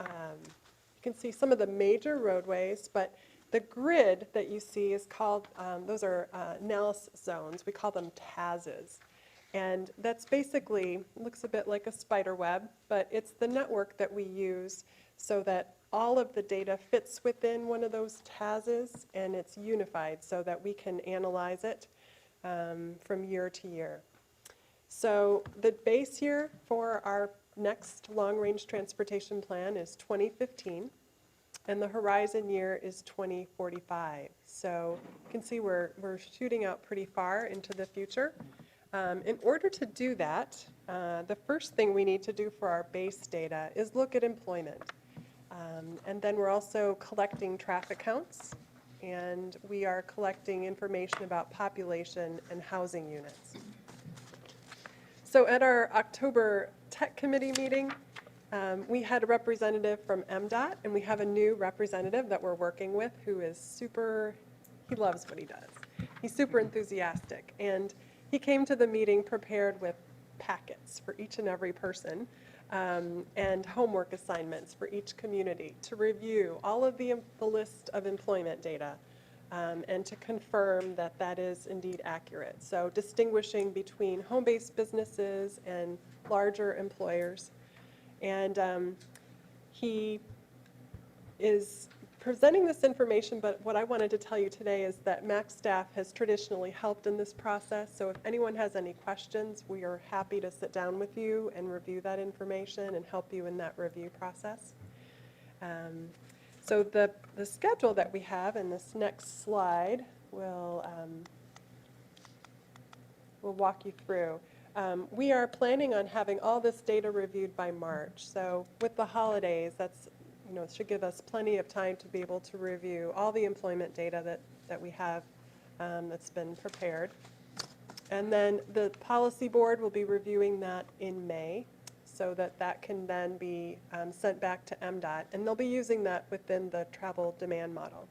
you can see some of the major roadways, but the grid that you see is called, those are analysis zones. We call them TAZs. And that's basically, looks a bit like a spider web, but it's the network that we use so that all of the data fits within one of those TAZs, and it's unified so that we can analyze it from year to year. So the base year for our next long-range transportation plan is 2015, and the horizon year is 2045. So you can see we're shooting out pretty far into the future. In order to do that, the first thing we need to do for our base data is look at employment. And then we're also collecting traffic counts, and we are collecting information about population and housing units. So at our October Tech Committee meeting, we had a representative from MDOT, and we have a new representative that we're working with who is he loves what he does. He's super enthusiastic, and he came to the meeting prepared with packets for each and every person, and homework assignments for each community to review all of the list of employment data, and to confirm that that is indeed accurate. So distinguishing between home-based businesses and larger employers. And he is presenting this information, but what I wanted to tell you today is that MACC staff has traditionally helped in this process. So if anyone has any questions, we are happy to sit down with you and review that information and help you in that review process. So the schedule that we have in this next slide will walk you through. We are planning on having all this data reviewed by March. So with the holidays, that's, it should give us plenty of time to be able to review all the employment data that we have that's been prepared. And then the policy board will be reviewing that in May, so that can then be sent back to MDOT, and they'll be using that within the travel demand model.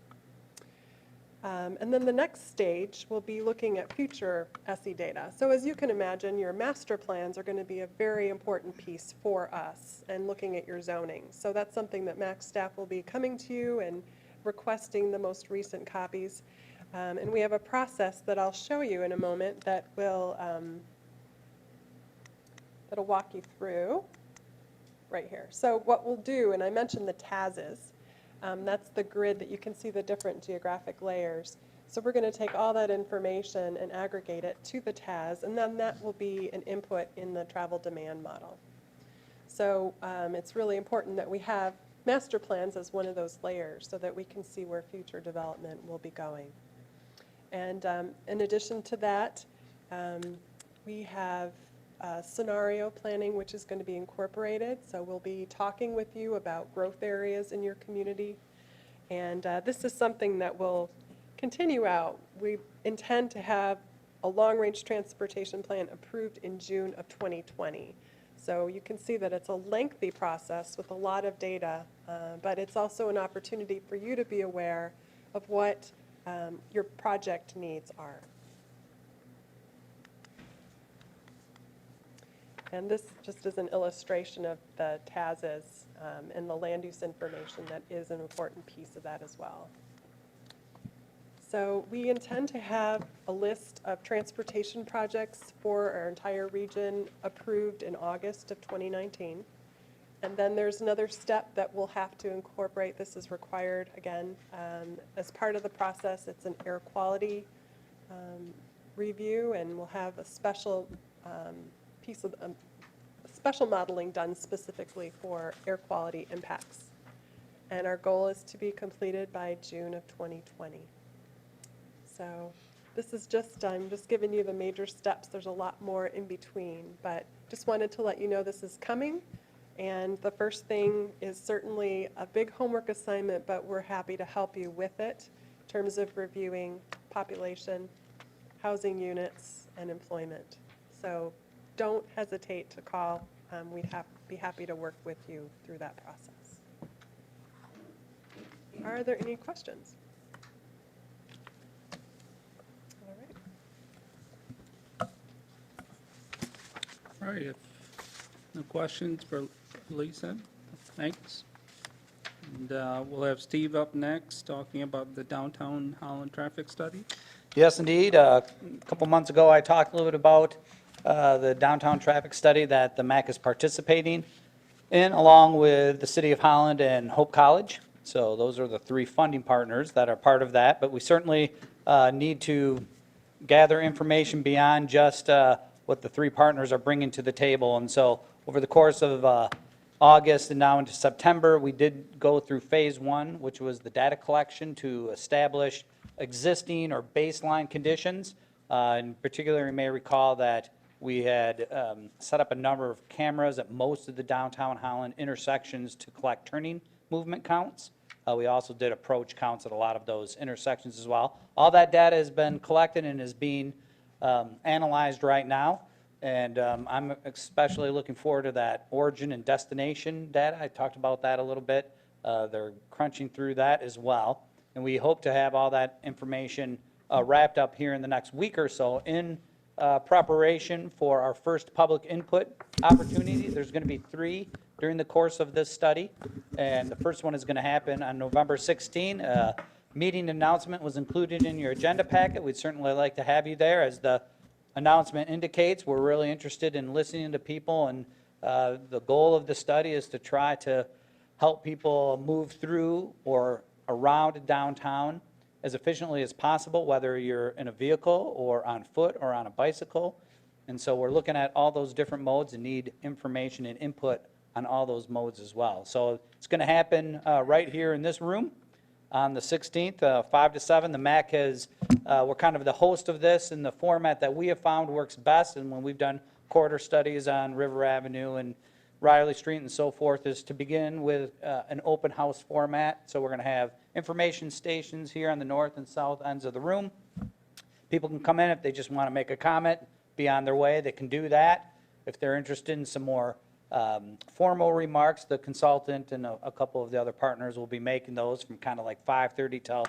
And then the next stage will be looking at future SE data. So as you can imagine, your master plans are going to be a very important piece for us, and looking at your zoning. So that's something that MACC staff will be coming to you and requesting the most recent copies. And we have a process that I'll show you in a moment that will that'll walk you through right here. So what we'll do, and I mentioned the TAZs, that's the grid that you can see the different geographic layers. So we're going to take all that information and aggregate it to the TAZ, and then that will be an input in the travel demand model. So it's really important that we have master plans as one of those layers so that we can see where future development will be going. And in addition to that, we have scenario planning, which is going to be incorporated. So we'll be talking with you about growth areas in your community. And this is something that will continue out. We intend to have a long-range transportation plan approved in June of 2020. So you can see that it's a lengthy process with a lot of data, but it's also an opportunity for you to be aware of what your project needs are. And this just is an illustration of the TAZs and the land use information that is an important piece of that as well. So we intend to have a list of transportation projects for our entire region approved in August of 2019. And then there's another step that we'll have to incorporate. This is required, again, as part of the process. It's an air quality review, and we'll have a special piece of special modeling done specifically for air quality impacts. And our goal is to be completed by June of 2020. So this is I'm just giving you the major steps. There's a lot more in between, but just wanted to let you know this is coming. And the first thing is certainly a big homework assignment, but we're happy to help you with it in terms of reviewing population, housing units, and employment. So don't hesitate to call. We'd be happy to work with you through that process. Are there any questions? All right. All right, if no questions for Lisa, thanks. And we'll have Steve up next, talking about the downtown Holland traffic study. Yes, indeed. A couple months ago, I talked a little bit about the downtown traffic study that the MACC is participating in, along with the City of Holland and Hope College. So those are the three funding partners that are part of that. But we certainly need to gather information beyond just what the three partners are bringing to the table. And so over the course of August and now into September, we did go through phase one, which was the data collection to establish existing or baseline conditions. In particular, you may recall that we had set up a number of cameras at most of the downtown Holland intersections to collect turning movement counts. We also did approach counts at a lot of those intersections as well. All that data has been collected and is being analyzed right now. And I'm especially looking forward to that origin and destination data. I talked about that a little bit. They're crunching through that as well. And we hope to have all that information wrapped up here in the next week or so in preparation for our first public input opportunity. There's going to be 3 during the course of this study. And the first one is going to happen on November 16. Meeting announcement was included in your agenda packet. We'd certainly like to have you there. As the announcement indicates, we're really interested in listening to people, and the goal of the study is to try to help people move through or around downtown as efficiently as possible, whether you're in a vehicle or on foot or on a bicycle. And so we're looking at all those different modes and need information and input on all those modes as well. So it's going to happen right here in this room on the 16th, 5 to 7. The MACC has, we're kind of the host of this in the format that we have found works best, and when we've done corridor studies on River Avenue and Riley Street and so forth, is to begin with an open house format. So we're going to have information stations here on the north and south ends of the room. People can come in if they just want to make a comment, be on their way, they can do that. If they're interested in some more formal remarks, the consultant and a couple of the other partners will be making those from kind of like 5:30 till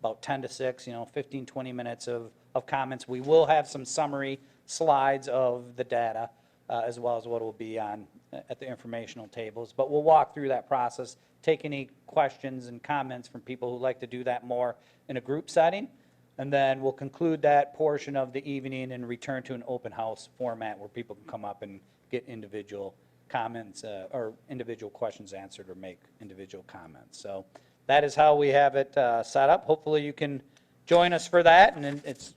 about 10 to 6, 15, 20 minutes of comments. We will have some summary slides of the data as well as what will be on at the informational tables. But we'll walk through that process, take any questions and comments from people who like to do that more in a group setting. And then we'll conclude that portion of the evening and return to an open house format where people can come up and get individual comments or individual questions answered or make individual comments. So that is how we have it set up. Hopefully you can join us for that. And it's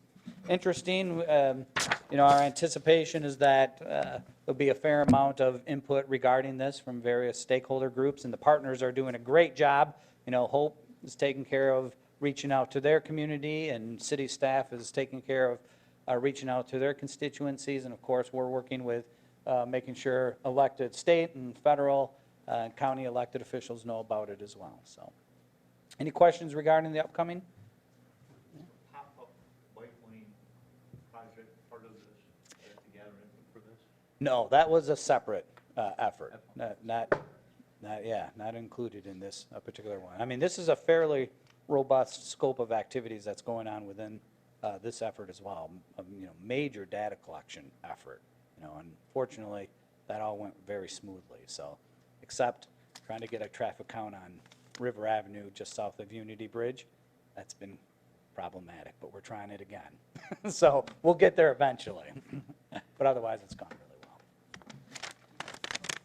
interesting. Our anticipation is that there'll be a fair amount of input regarding this from various stakeholder groups, and the partners are doing a great job. Hope is taking care of reaching out to their community, and city staff is taking care of reaching out to their constituencies, and of course we're working with making sure elected state and federal and county elected officials know about it as well. So, any questions regarding the upcoming? Pop-up bike lane project part of this, to gather input for this? No, that was a separate effort, not included in this particular one. I mean, this is a fairly robust scope of activities that's going on within this effort as well. Major data collection effort. Unfortunately, that all went very smoothly. So, except trying to get a traffic count on River Avenue just south of Unity Bridge, that's been problematic, but we're trying it again. So we'll get there eventually. But otherwise, it's gone really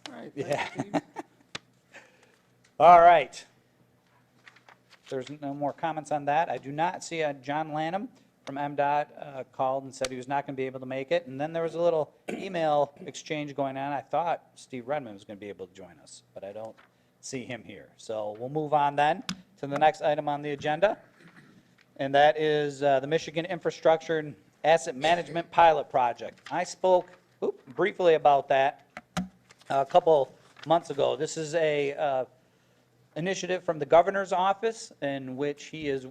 well. All right, Yeah. thanks, Steve. All right. There's no more comments on that. I do not see John Lanham from MDOT called and said he was not going to be able to make it. And then there was a little email exchange going on. I thought Steve Redmond was going to be able to join us, but I don't see him here. So we'll move on then to the next item on the agenda, and that is the Michigan Infrastructure and Asset Management Pilot Project. I spoke briefly about that a couple months ago. This is a initiative from the governor's office in which he is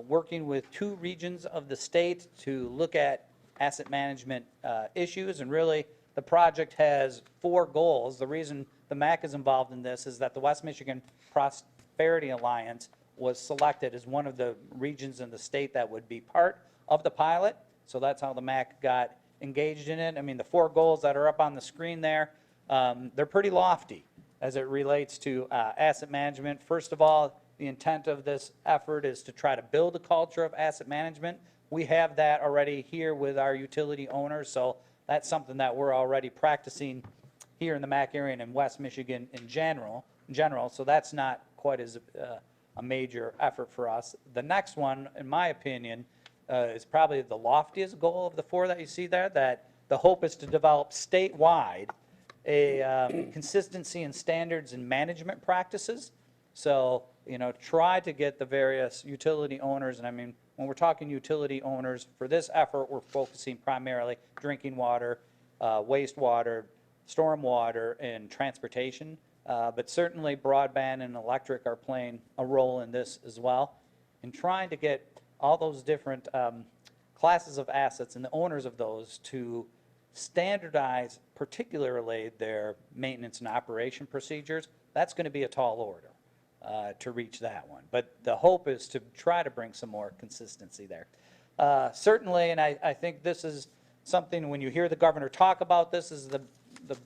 working with 2 regions of the state to look at asset management issues. And really, the project has 4 goals. The reason the MACC is involved in this is that the West Michigan Prosperity Alliance was selected as one of the regions in the state that would be part of the pilot. So that's how the MACC got engaged in it. I mean, the 4 goals that are up on the screen there They're pretty lofty as it relates to asset management. First of all, the intent of this effort is to try to build a culture of asset management. We have that already here with our utility owners, so that's something that we're already practicing here in the MAC area and in West Michigan in general. So that's not quite as a major effort for us. The next one, in my opinion, is probably the loftiest goal of the four that you see there, that the hope is to develop statewide a consistency in standards and management practices. So, try to get the various utility owners, and I mean, when we're talking utility owners, for this effort, we're focusing primarily drinking water, wastewater, stormwater, and transportation. But certainly broadband and electric are playing a role in this as well. In trying to get all those different classes of assets and the owners of those to standardize particularly their maintenance and operation procedures, that's going to be a tall order to reach that one. But the hope is to try to bring some more consistency there. Certainly, and I think this is something, when you hear the governor talk about this, is the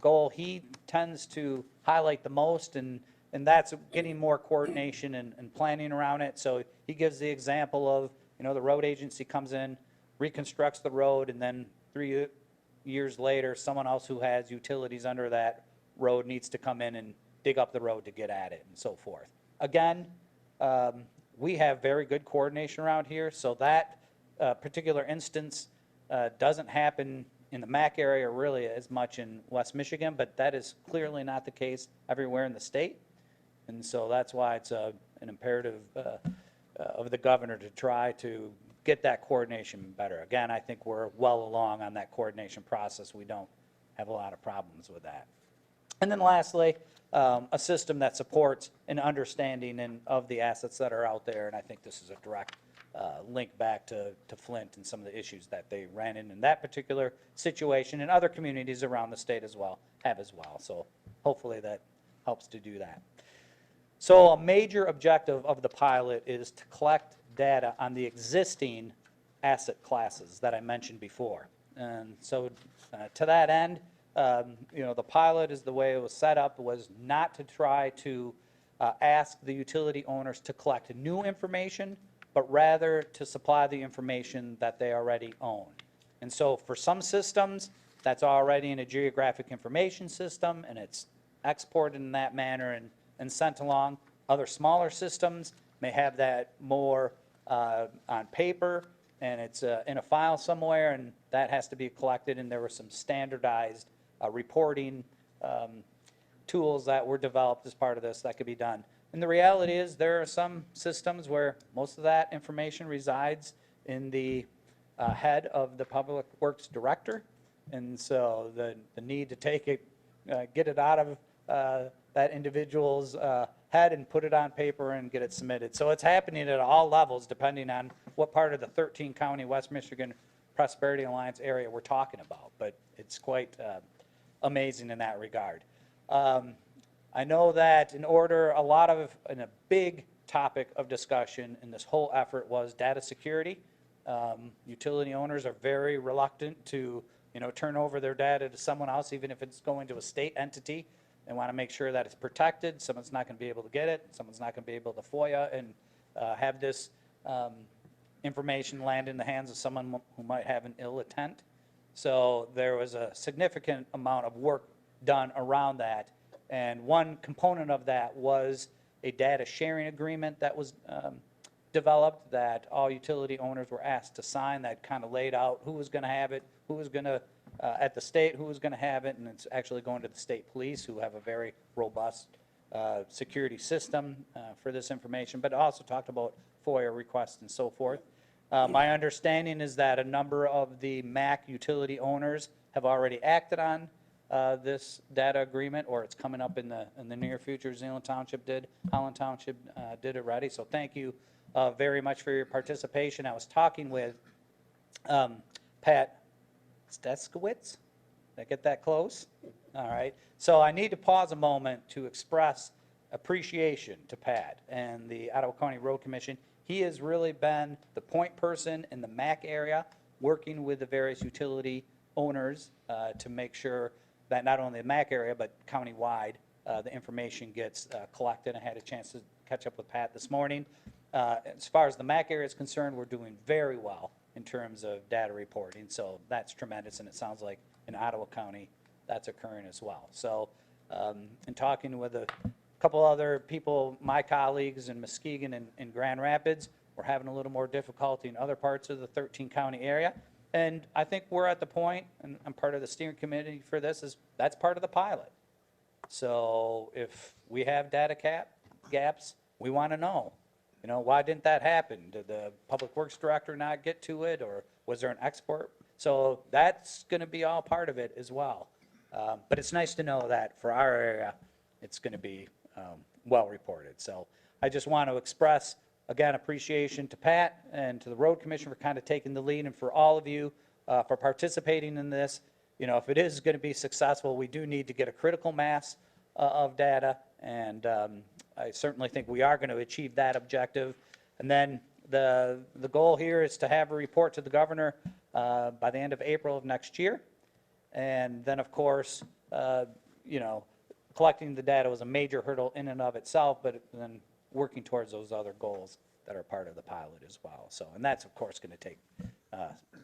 goal he tends to highlight the most, and that's getting more coordination and planning around it. So he gives the example of, the road agency comes in, reconstructs the road, and then 3 years later, someone else who has utilities under that road needs to come in and dig up the road to get at it, and so forth. Again, we have very good coordination around here, so that particular instance doesn't happen in the MAC area really as much in West Michigan, but that is clearly not the case everywhere in the state. And so that's why it's an imperative of the governor to try to get that coordination better. Again, I think we're well along on that coordination process. We don't have a lot of problems with that. And then lastly, a system that supports an understanding of the assets that are out there, and I think this is a direct link back to Flint and some of the issues that they ran in that particular situation, and other communities around the state as well have as well. So hopefully that helps to do that. So a major objective of the pilot is to collect data on the existing asset classes that I mentioned before. And so to that end, the pilot, is the way it was set up, was not to try to ask the utility owners to collect new information, but rather to supply the information that they already own. And so for some systems, that's already in a geographic information system, and it's exported in that manner and sent along. Other smaller systems may have that more on paper, and it's in a file somewhere, and that has to be collected, and there were some standardized reporting tools that were developed as part of this that could be done. And the reality is there are some systems where most of that information resides in the head of the Public Works Director. And so the need to take it, get it out of that individual's head and put it on paper and get it submitted. So it's happening at all levels depending on what part of the 13-county West Michigan Prosperity Alliance area we're talking about. But it's quite amazing in that regard. I know that a big topic of discussion in this whole effort was data security. Utility owners are very reluctant to, turn over their data to someone else, even if it's going to a state entity. They want to make sure that it's protected. Someone's not going to be able to get it. Someone's not going to be able to FOIA and have this information land in the hands of someone who might have an ill intent. So there was a significant amount of work done around that. And one component of that was a data sharing agreement that was developed that all utility owners were asked to sign, that kind of laid out who was going to have it, who was going to, at the state, who was going to have it, and it's actually going to the state police, who have a very robust security system for this information, but it also talked about FOIA requests and so forth. My understanding is that a number of the MACC utility owners have already acted on this data agreement, or it's coming up in the near future. Zeeland Township did, Holland Township did already. So thank you very much for your participation. I was talking with Pat Steskowitz. Did I get that close? All right. So I need to pause a moment to express appreciation to Pat and the Ottawa County Road Commission. He has really been the point person in the MACC area, working with the various utility owners to make sure that not only the MAC area, but countywide, the information gets collected. I had a chance to catch up with Pat this morning. As far as the MAC area is concerned, we're doing very well in terms of data reporting, so that's tremendous, and it sounds like in Ottawa County, that's occurring as well. So, in talking with a couple other people, my colleagues in Muskegon and Grand Rapids, we're having a little more difficulty in other parts of the 13-county area. And I think we're at the point, and I'm part of the steering committee for this, is that's part of the pilot. So if we have data gaps, we want to know, why didn't that happen? Did the Public Works Director not get to it, or was there an export? So that's going to be all part of it as well. But it's nice to know that for our area, it's going to be well reported. So I just want to express, again, appreciation to Pat and to the Road Commission for kind of taking the lead, and for all of you for participating in this. If it is going to be successful, we do need to get a critical mass of data, and I certainly think we are going to achieve that objective. And then the goal here is to have a report to the governor by the end of April of next year. And then, of course, collecting the data was a major hurdle in and of itself, but then working towards those other goals that are part of the pilot as well. So, and that's, of course, going to take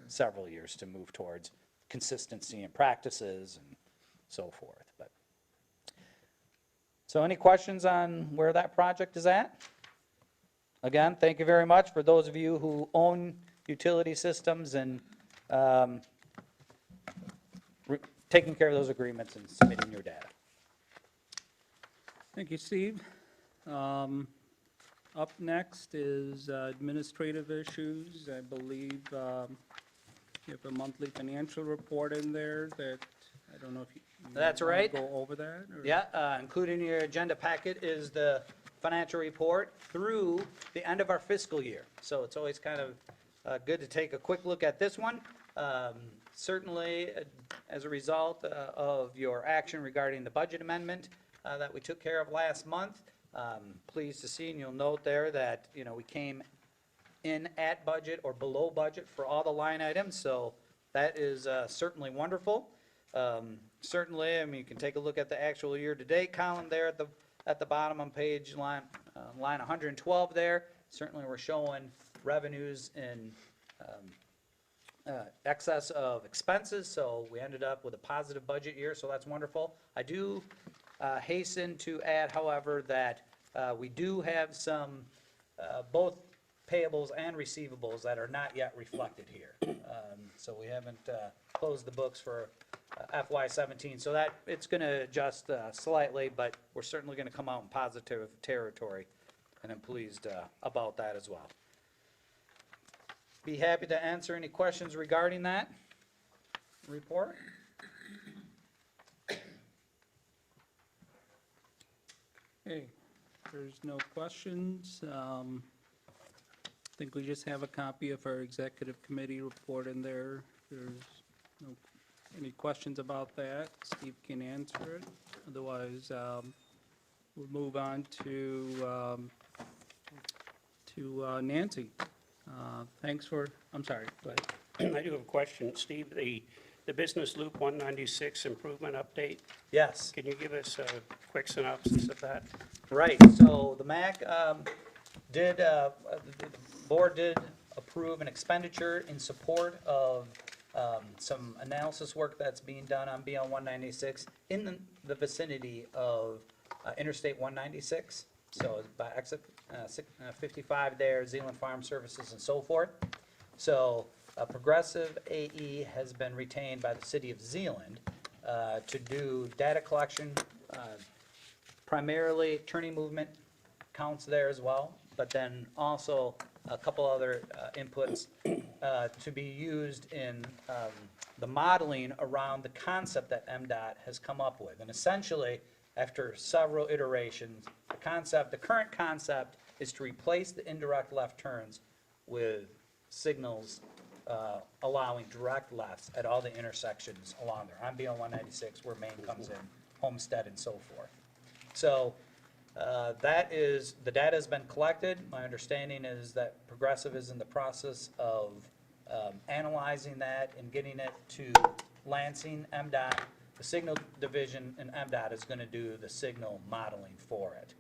several years to move towards consistency in practices and so forth. But so any questions on where that project is at? Again, thank you very much for those of you who own utility systems and taking care of those agreements and submitting your data. Thank you, Steve. Up next is administrative issues. I believe you have a monthly financial report in there that, I don't know if you That's wanna right. go over that? Or? Yeah, included in your agenda packet is the financial report through the end of our fiscal year. So it's always kind of good to take a quick look at this one. Certainly, as a result of your action regarding the budget amendment that we took care of last month, pleased to see, and you'll note there that, we came in at budget or below budget for all the line items, so that is certainly wonderful. Certainly, you can take a look at the actual year-to-date column there at the bottom on page line 112 there. Certainly, we're showing revenues in excess of expenses, so we ended up with a positive budget year, so that's wonderful. I do hasten to add, however, that we do have some both payables and receivables that are not yet reflected here. So we haven't closed the books for FY17, so that it's going to adjust slightly, but we're certainly going to come out in positive territory, and I'm pleased about that as well. Be happy to answer any questions regarding that report. Okay, there's no questions. I think we just have a copy of our executive committee report in there. There's any questions about that, Steve can answer it. Otherwise, we'll move on to Nancy. Thanks for, I'm sorry, go ahead. I do have a question, Steve. The Business Loop 196 improvement update, Yes. can you give us a quick synopsis of that? Right, so the MACC the board did approve an expenditure in support of some analysis work that's being done on BL 196 in the vicinity of Interstate 196. So it's by exit 55 there, Zealand Farm Services and so forth. So Progressive AE has been retained by the city of Zealand to do data collection, primarily turning movement counts there as well, but then also a couple other inputs to be used in the modeling around the concept that MDOT has come up with. And essentially, after several iterations, the current concept is to replace the indirect left turns with signals allowing direct lefts at all the intersections along there. On BL 196, where Maine comes in, Homestead and so forth. So the data has been collected. My understanding is that Progressive is in the process of analyzing that and getting it to Lansing, MDOT, the signal division in MDOT is going to do the signal modeling for it.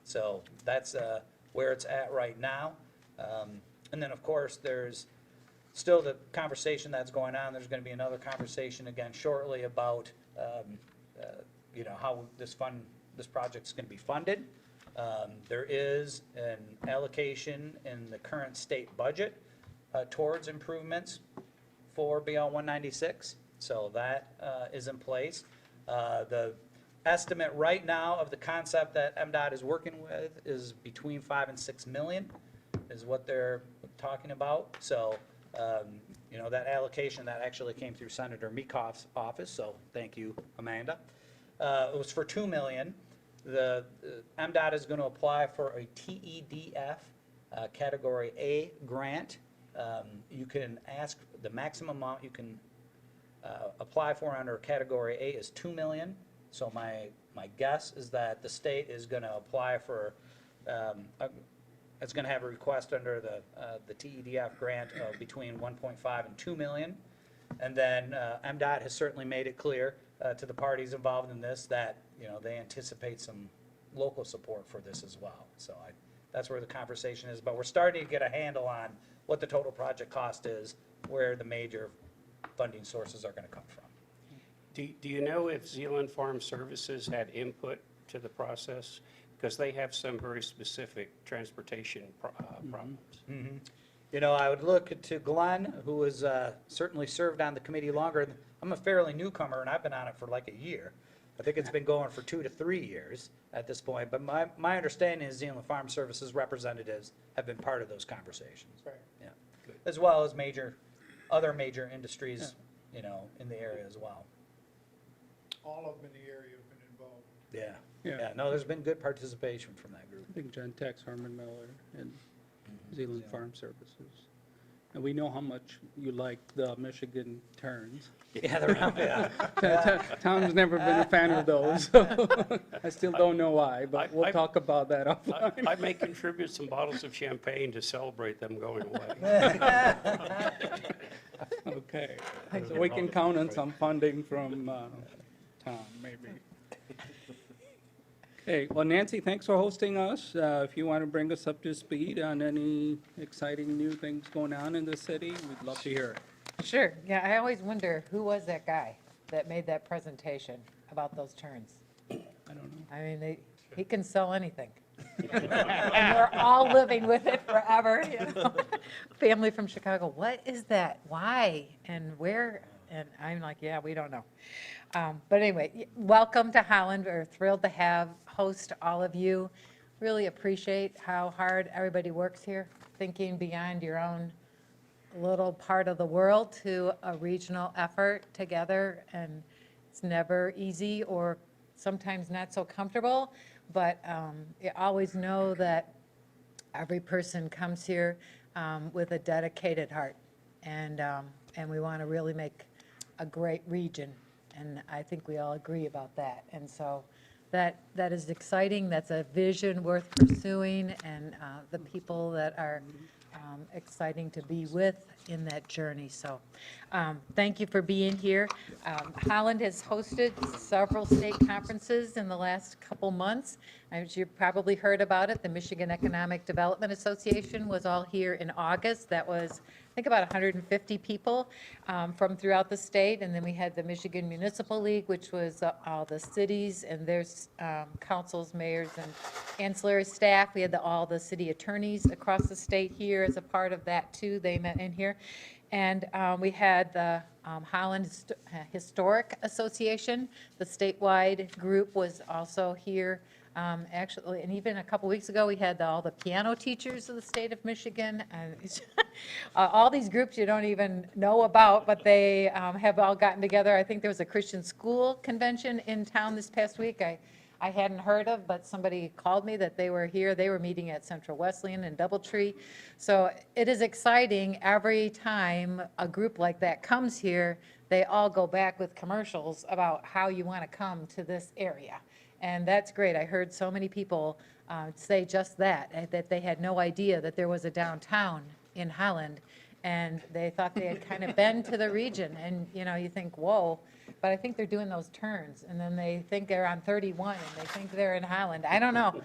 So that's where it's at right now. And then, of course, there's still the conversation that's going on. There's going to be another conversation again shortly about, how this project's going to be funded. There is an allocation in the current state budget towards improvements for BL 196, so that is in place. The estimate right now of the concept that MDOT is working with is between 5 and 6 million is what they're talking about. So, that allocation, that actually came through Senator Meekoff's office, so thank you, Amanda. It was for 2 million. The MDOT is going to apply for a TEDF Category A grant. You can ask, the maximum amount you can apply for under Category A is 2 million. So my guess is that the state is going to apply for, it's going to have a request under the TEDF grant of between 1.5 and 2 million. And then MDOT has certainly made it clear to the parties involved in this that, they anticipate some local support for this as well. So that's where the conversation is. But we're starting to get a handle on what the total project cost is, where the major funding sources are going to come from. Do you know if Zealand Farm Services had input to the process? Because they have some very specific transportation problems. Mm-hmm. I would look to Glenn, who has certainly served on the committee longer. I'm a fairly newcomer, and I've been on it for like a year. I think it's been going for 2 to 3 years at this point. But my understanding is Zealand Farm Services representatives have been part of those conversations. Right. Yeah. As well as other major industries, in the area as well. All of them in the area have been involved. Yeah. Yeah. Yeah. No, there's been good participation from that group. I think Gentex, Herman Miller, and Zealand Farm Services. And we know how much you like the Michigan turns. Yeah, they're Tom's never been a fan of those, so I still don't know why, but we'll talk about that offline. I may contribute some bottles of champagne to celebrate them going away. Okay, so we can count on some funding from Tom, maybe. Okay, well, Nancy, thanks for hosting us. If you want to bring us up to speed on any exciting new things going on in the city, we'd love to hear it. Sure, yeah, I always wonder, who was that guy that made that presentation about those turns? I don't know. I mean, he can sell anything. And we're all living with it forever, Family from Chicago, what is that? Why? And where? And I'm like, yeah, we don't know. But anyway, welcome to Holland. We're thrilled to host all of you. Really appreciate how hard everybody works here, thinking beyond your own little part of the world to a regional effort together. And it's never easy or sometimes not so comfortable, but you always know that every person comes here with a dedicated heart. And we want to really make a great region. And I think we all agree about that. And so that is exciting. That's a vision worth pursuing, and the people that are exciting to be with in that journey. So thank you for being here. Holland has hosted several state conferences in the last couple months. As you've probably heard about it, the Michigan Economic Development Association was all here in August. That was, I think, about 150 people from throughout the state. And then we had the Michigan Municipal League, which was all the cities and their councils, mayors, and ancillary staff. We had all the city attorneys across the state here as a part of that, too. They met in here. And we had the Holland Historic Association. The statewide group was also here. Actually, and even a couple weeks ago, we had all the piano teachers of the state of Michigan. And all these groups you don't even know about, but they have all gotten together. I think there was a Christian school convention in town this past week. I hadn't heard of, but somebody called me that they were here. They were meeting at Central Wesleyan and Doubletree. So it is exciting every time a group like that comes here. They all go back with commercials about how you want to come to this area. And that's great. I heard so many people say just that they had no idea that there was a downtown in Holland. And they thought they had kind of been to the region, and, you know, you think, whoa, but I think they're doing those turns, and then they think they're on 31, and they think they're in Holland, I don't know.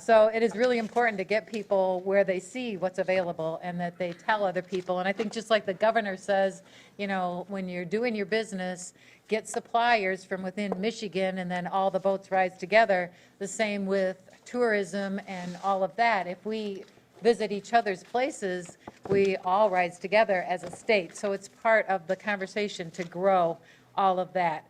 So it is really important to get people where they see what's available, and that they tell other people, and I think just like the governor says, you know, when you're doing your business, get suppliers from within Michigan, and then all the boats rise together, the same with tourism and all of that. If we visit each other's places, we all rise together as a state. So it's part of the conversation to grow all of that.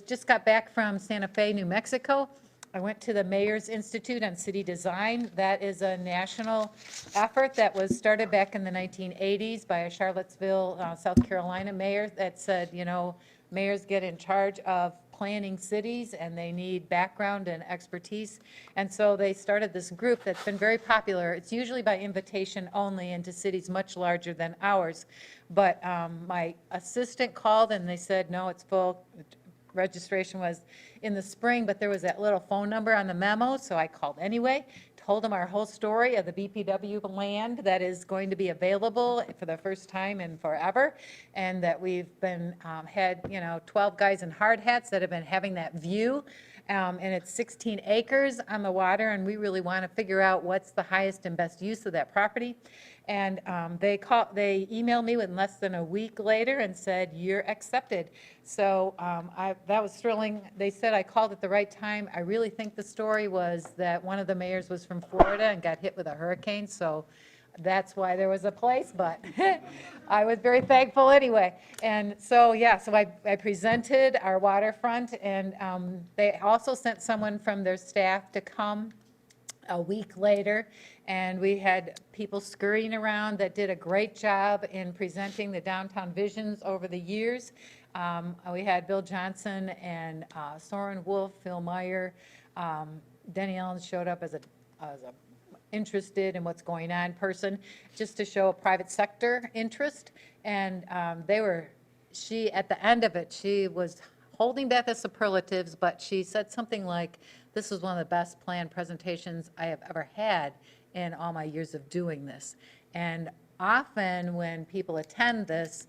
Just got back from Santa Fe, New Mexico. I went to the Mayor's Institute on City Design. That is a national effort that was started back in the 1980s by a Charlottesville, South Carolina mayor that said, you know, mayors get in charge of planning cities, and they need background and expertise. And so they started this group that's been very popular. It's usually by invitation only into cities much larger than ours. But my assistant called, and they said, no, it's full. Registration was in the spring, but there was that little phone number on the memo, so I called anyway, told them our whole story of the BPW land that is going to be available for the first time in forever, and that we've been, had, 12 guys in hard hats that have been having that view, and it's 16 acres on the water, and we really want to figure out what's the highest and best use of that property. And they emailed me within less than a week later and said, you're accepted. So that was thrilling. They said I called at the right time. I really think the story was that one of the mayors was from Florida and got hit with a hurricane, so that's why there was a place, but I was very thankful anyway. And so, yeah, so I presented our waterfront, and they also sent someone from their staff to come a week later, and we had people scurrying around that did a great job in presenting the downtown visions over the years. We had Bill Johnson and Soren Wolf, Phil Meyer, Denny Allen showed up as a interested in what's going on person, just to show a private sector interest. And at the end of it, she was holding back the superlatives, but she said something like, this was one of the best planned presentations I have ever had in all my years of doing this. And often when people attend this,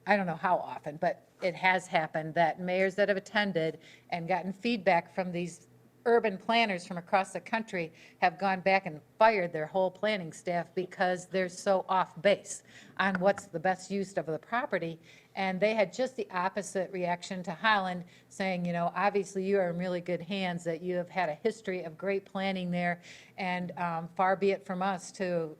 I don't know how often, but it has happened that mayors that have attended and gotten feedback from these urban planners from across the country have gone back and fired their whole planning staff because they're so off base on what's the best use of the property. And they had just the opposite reaction to Holland, saying, obviously you are in really good hands, that you have had a history of great planning there, and far be it from us to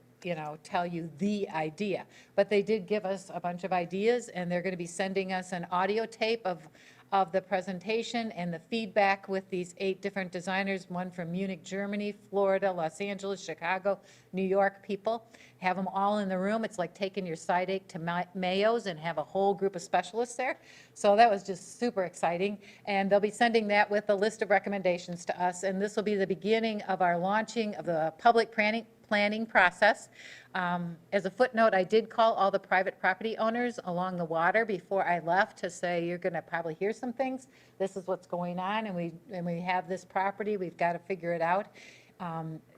tell you the idea. But they did give us a bunch of ideas, and they're going to be sending us an audio tape of the presentation and the feedback with these 8 different designers, one from Munich, Germany, Florida, Los Angeles, Chicago, New York people. Have them all in the room. It's like taking your side ache to Mayo's and have a whole group of specialists there. So that was just super exciting. And they'll be sending that with a list of recommendations to us. And this will be the beginning of our launching of the public planning process. As a footnote, I did call all the private property owners along the water before I left to say, you're going to probably hear some things. This is what's going on, and we have this property. We've got to figure it out.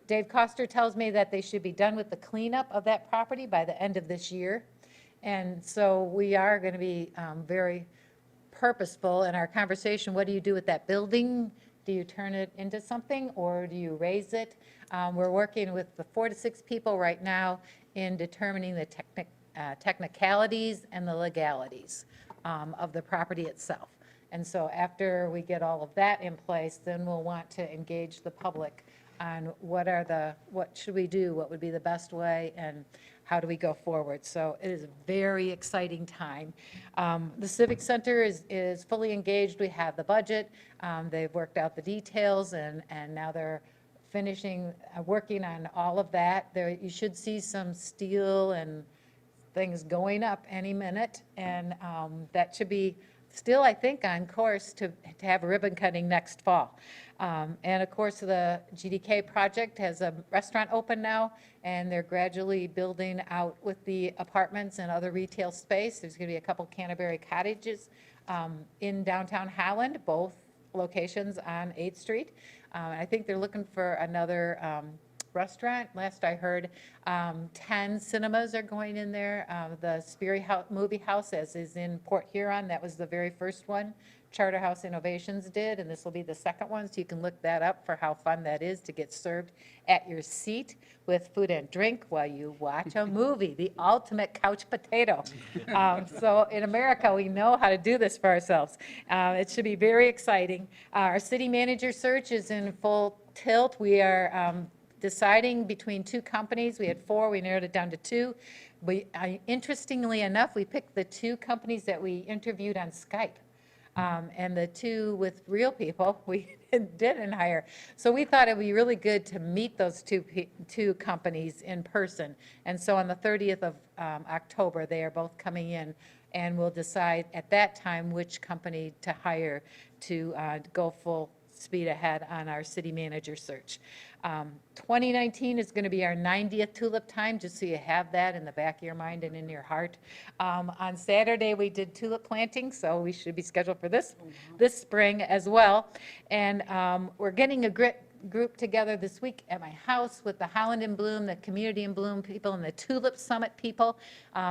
Dave Coster tells me that they should be done with the cleanup of that property by the end of this year. And so we are going to be very purposeful in our conversation. What do you do with that building? Do you turn it into something, or do you raise it? We're working with the 4 to 6 people right now in determining the technicalities and the legalities of the property itself. And so after we get all of that in place, then we'll want to engage the public on what should we do, what would be the best way, and how do we go forward. So it is a very exciting time. The Civic Center is fully engaged. We have the budget. They've worked out the details, and now they're finishing, working on all of that. You should see some steel and things going up any minute, and that should be still, I think, on course to have ribbon cutting next fall. And of course, the GDK project has a restaurant open now, and they're gradually building out with the apartments and other retail space. There's going to be a couple Canterbury cottages in downtown Holland, both locations on 8th Street. I think they're looking for another restaurant. Last I heard, 10 cinemas are going in there. The Sperry Movie House, as is in Port Huron, that was the very first one. Charter House Innovations did, and this will be the second one, so you can look that up for how fun that is to get served at your seat with food and drink while you watch a movie, the ultimate couch potato. So in America, we know how to do this for ourselves. It should be very exciting. Our city manager search is in full tilt. We are deciding between two companies. We had 4, we narrowed it down to 2. Interestingly enough, we picked the 2 companies that we interviewed on Skype. And the 2 with real people, we didn't hire. So we thought it'd be really good to meet those two companies in person. And so on the 30th of October, they are both coming in, and we'll decide at that time which company to hire to go full speed ahead on our city manager search. 2019 is going to be our 90th tulip time, just so you have that in the back of your mind and in your heart. On Saturday, we did tulip planting, so we should be scheduled for this spring as well. And we're getting a group together this week at my house with the Holland in Bloom, the Community in Bloom people, and the Tulip Summit people,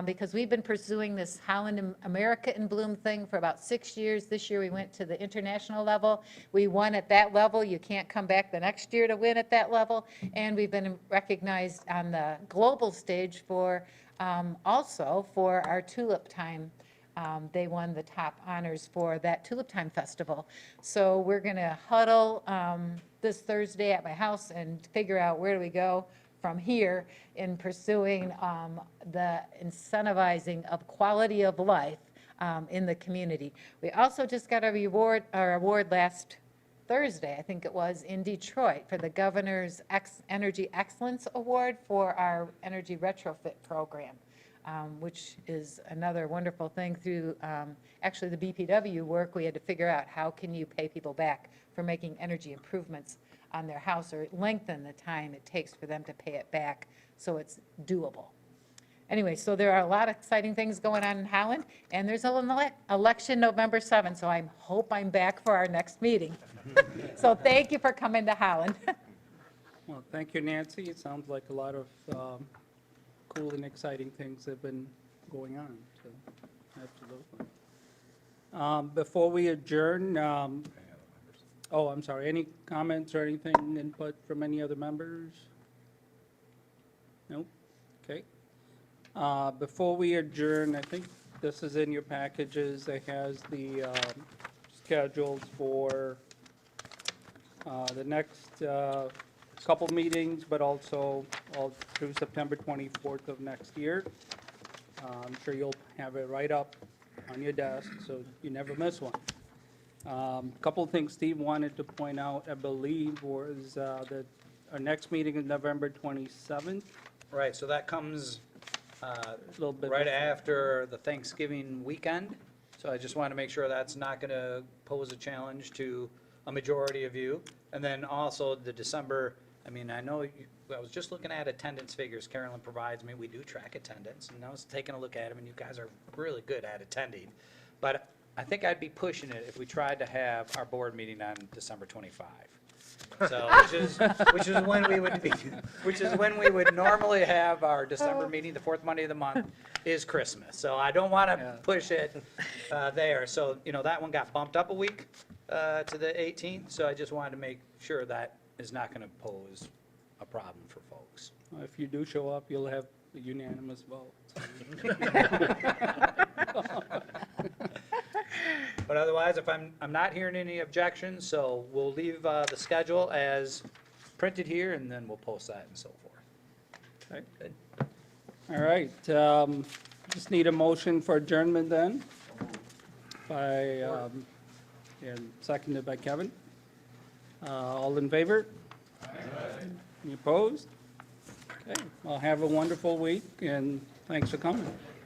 because we've been pursuing this Holland in America in Bloom thing for about 6 years. This year we went to the international level. We won at that level. You can't come back the next year to win at that level. And we've been recognized on the global stage for also for our Tulip Time. They won the top honors for that Tulip Time Festival. So we're going to huddle this Thursday at my house and figure out where do we go from here in pursuing the incentivizing of quality of life in the community. We also just got our award last Thursday, I think it was, in Detroit for the Governor's Energy Excellence Award for our energy retrofit program. Which is another wonderful thing through actually the BPW work. We had to figure out how can you pay people back for making energy improvements on their house, or lengthen the time it takes for them to pay it back so it's doable. Anyway, so there are a lot of exciting things going on in Holland, and there's an election November 7th, so I hope I'm back for our next meeting. So thank you for coming to Holland. Well, thank you, Nancy. It sounds like a lot of cool and exciting things have been going on, so absolutely. Before we adjourn, oh, I'm sorry, any comments or anything, input from any other members? Nope, okay. Before we adjourn, I think this is in your packages. It has the schedules for the next couple meetings, but also all through September 24th of next year. I'm sure you'll have it right up on your desk, so you never miss one. A couple of things Steve wanted to point out, I believe, was that our next meeting is November 27th. Right, so that comes little bit right before. after the Thanksgiving weekend. So I just want to make sure that's not going to pose a challenge to a majority of you. And then also the December, I mean, I know, I was just looking at attendance figures Carolyn provides me. We do track attendance, and I was taking a look at them, and you guys are really good at attending. But I think I'd be pushing it if we tried to have our board meeting on December 25. So, which is when we would normally have our December meeting, the fourth Monday of the month is Christmas. So I don't want to push it there. So, that one got bumped up a week to the 18th. So I just wanted to make sure that is not going to pose a problem for folks. If you do show up, you'll have a unanimous vote. But otherwise, if I'm not hearing any objections, so we'll leave the schedule as printed here, and then we'll post that and so forth. Okay. Good. All right, just need a motion for adjournment then, by, and seconded by Kevin. All in favor? Any opposed? Okay, well, have a wonderful week, and thanks for coming.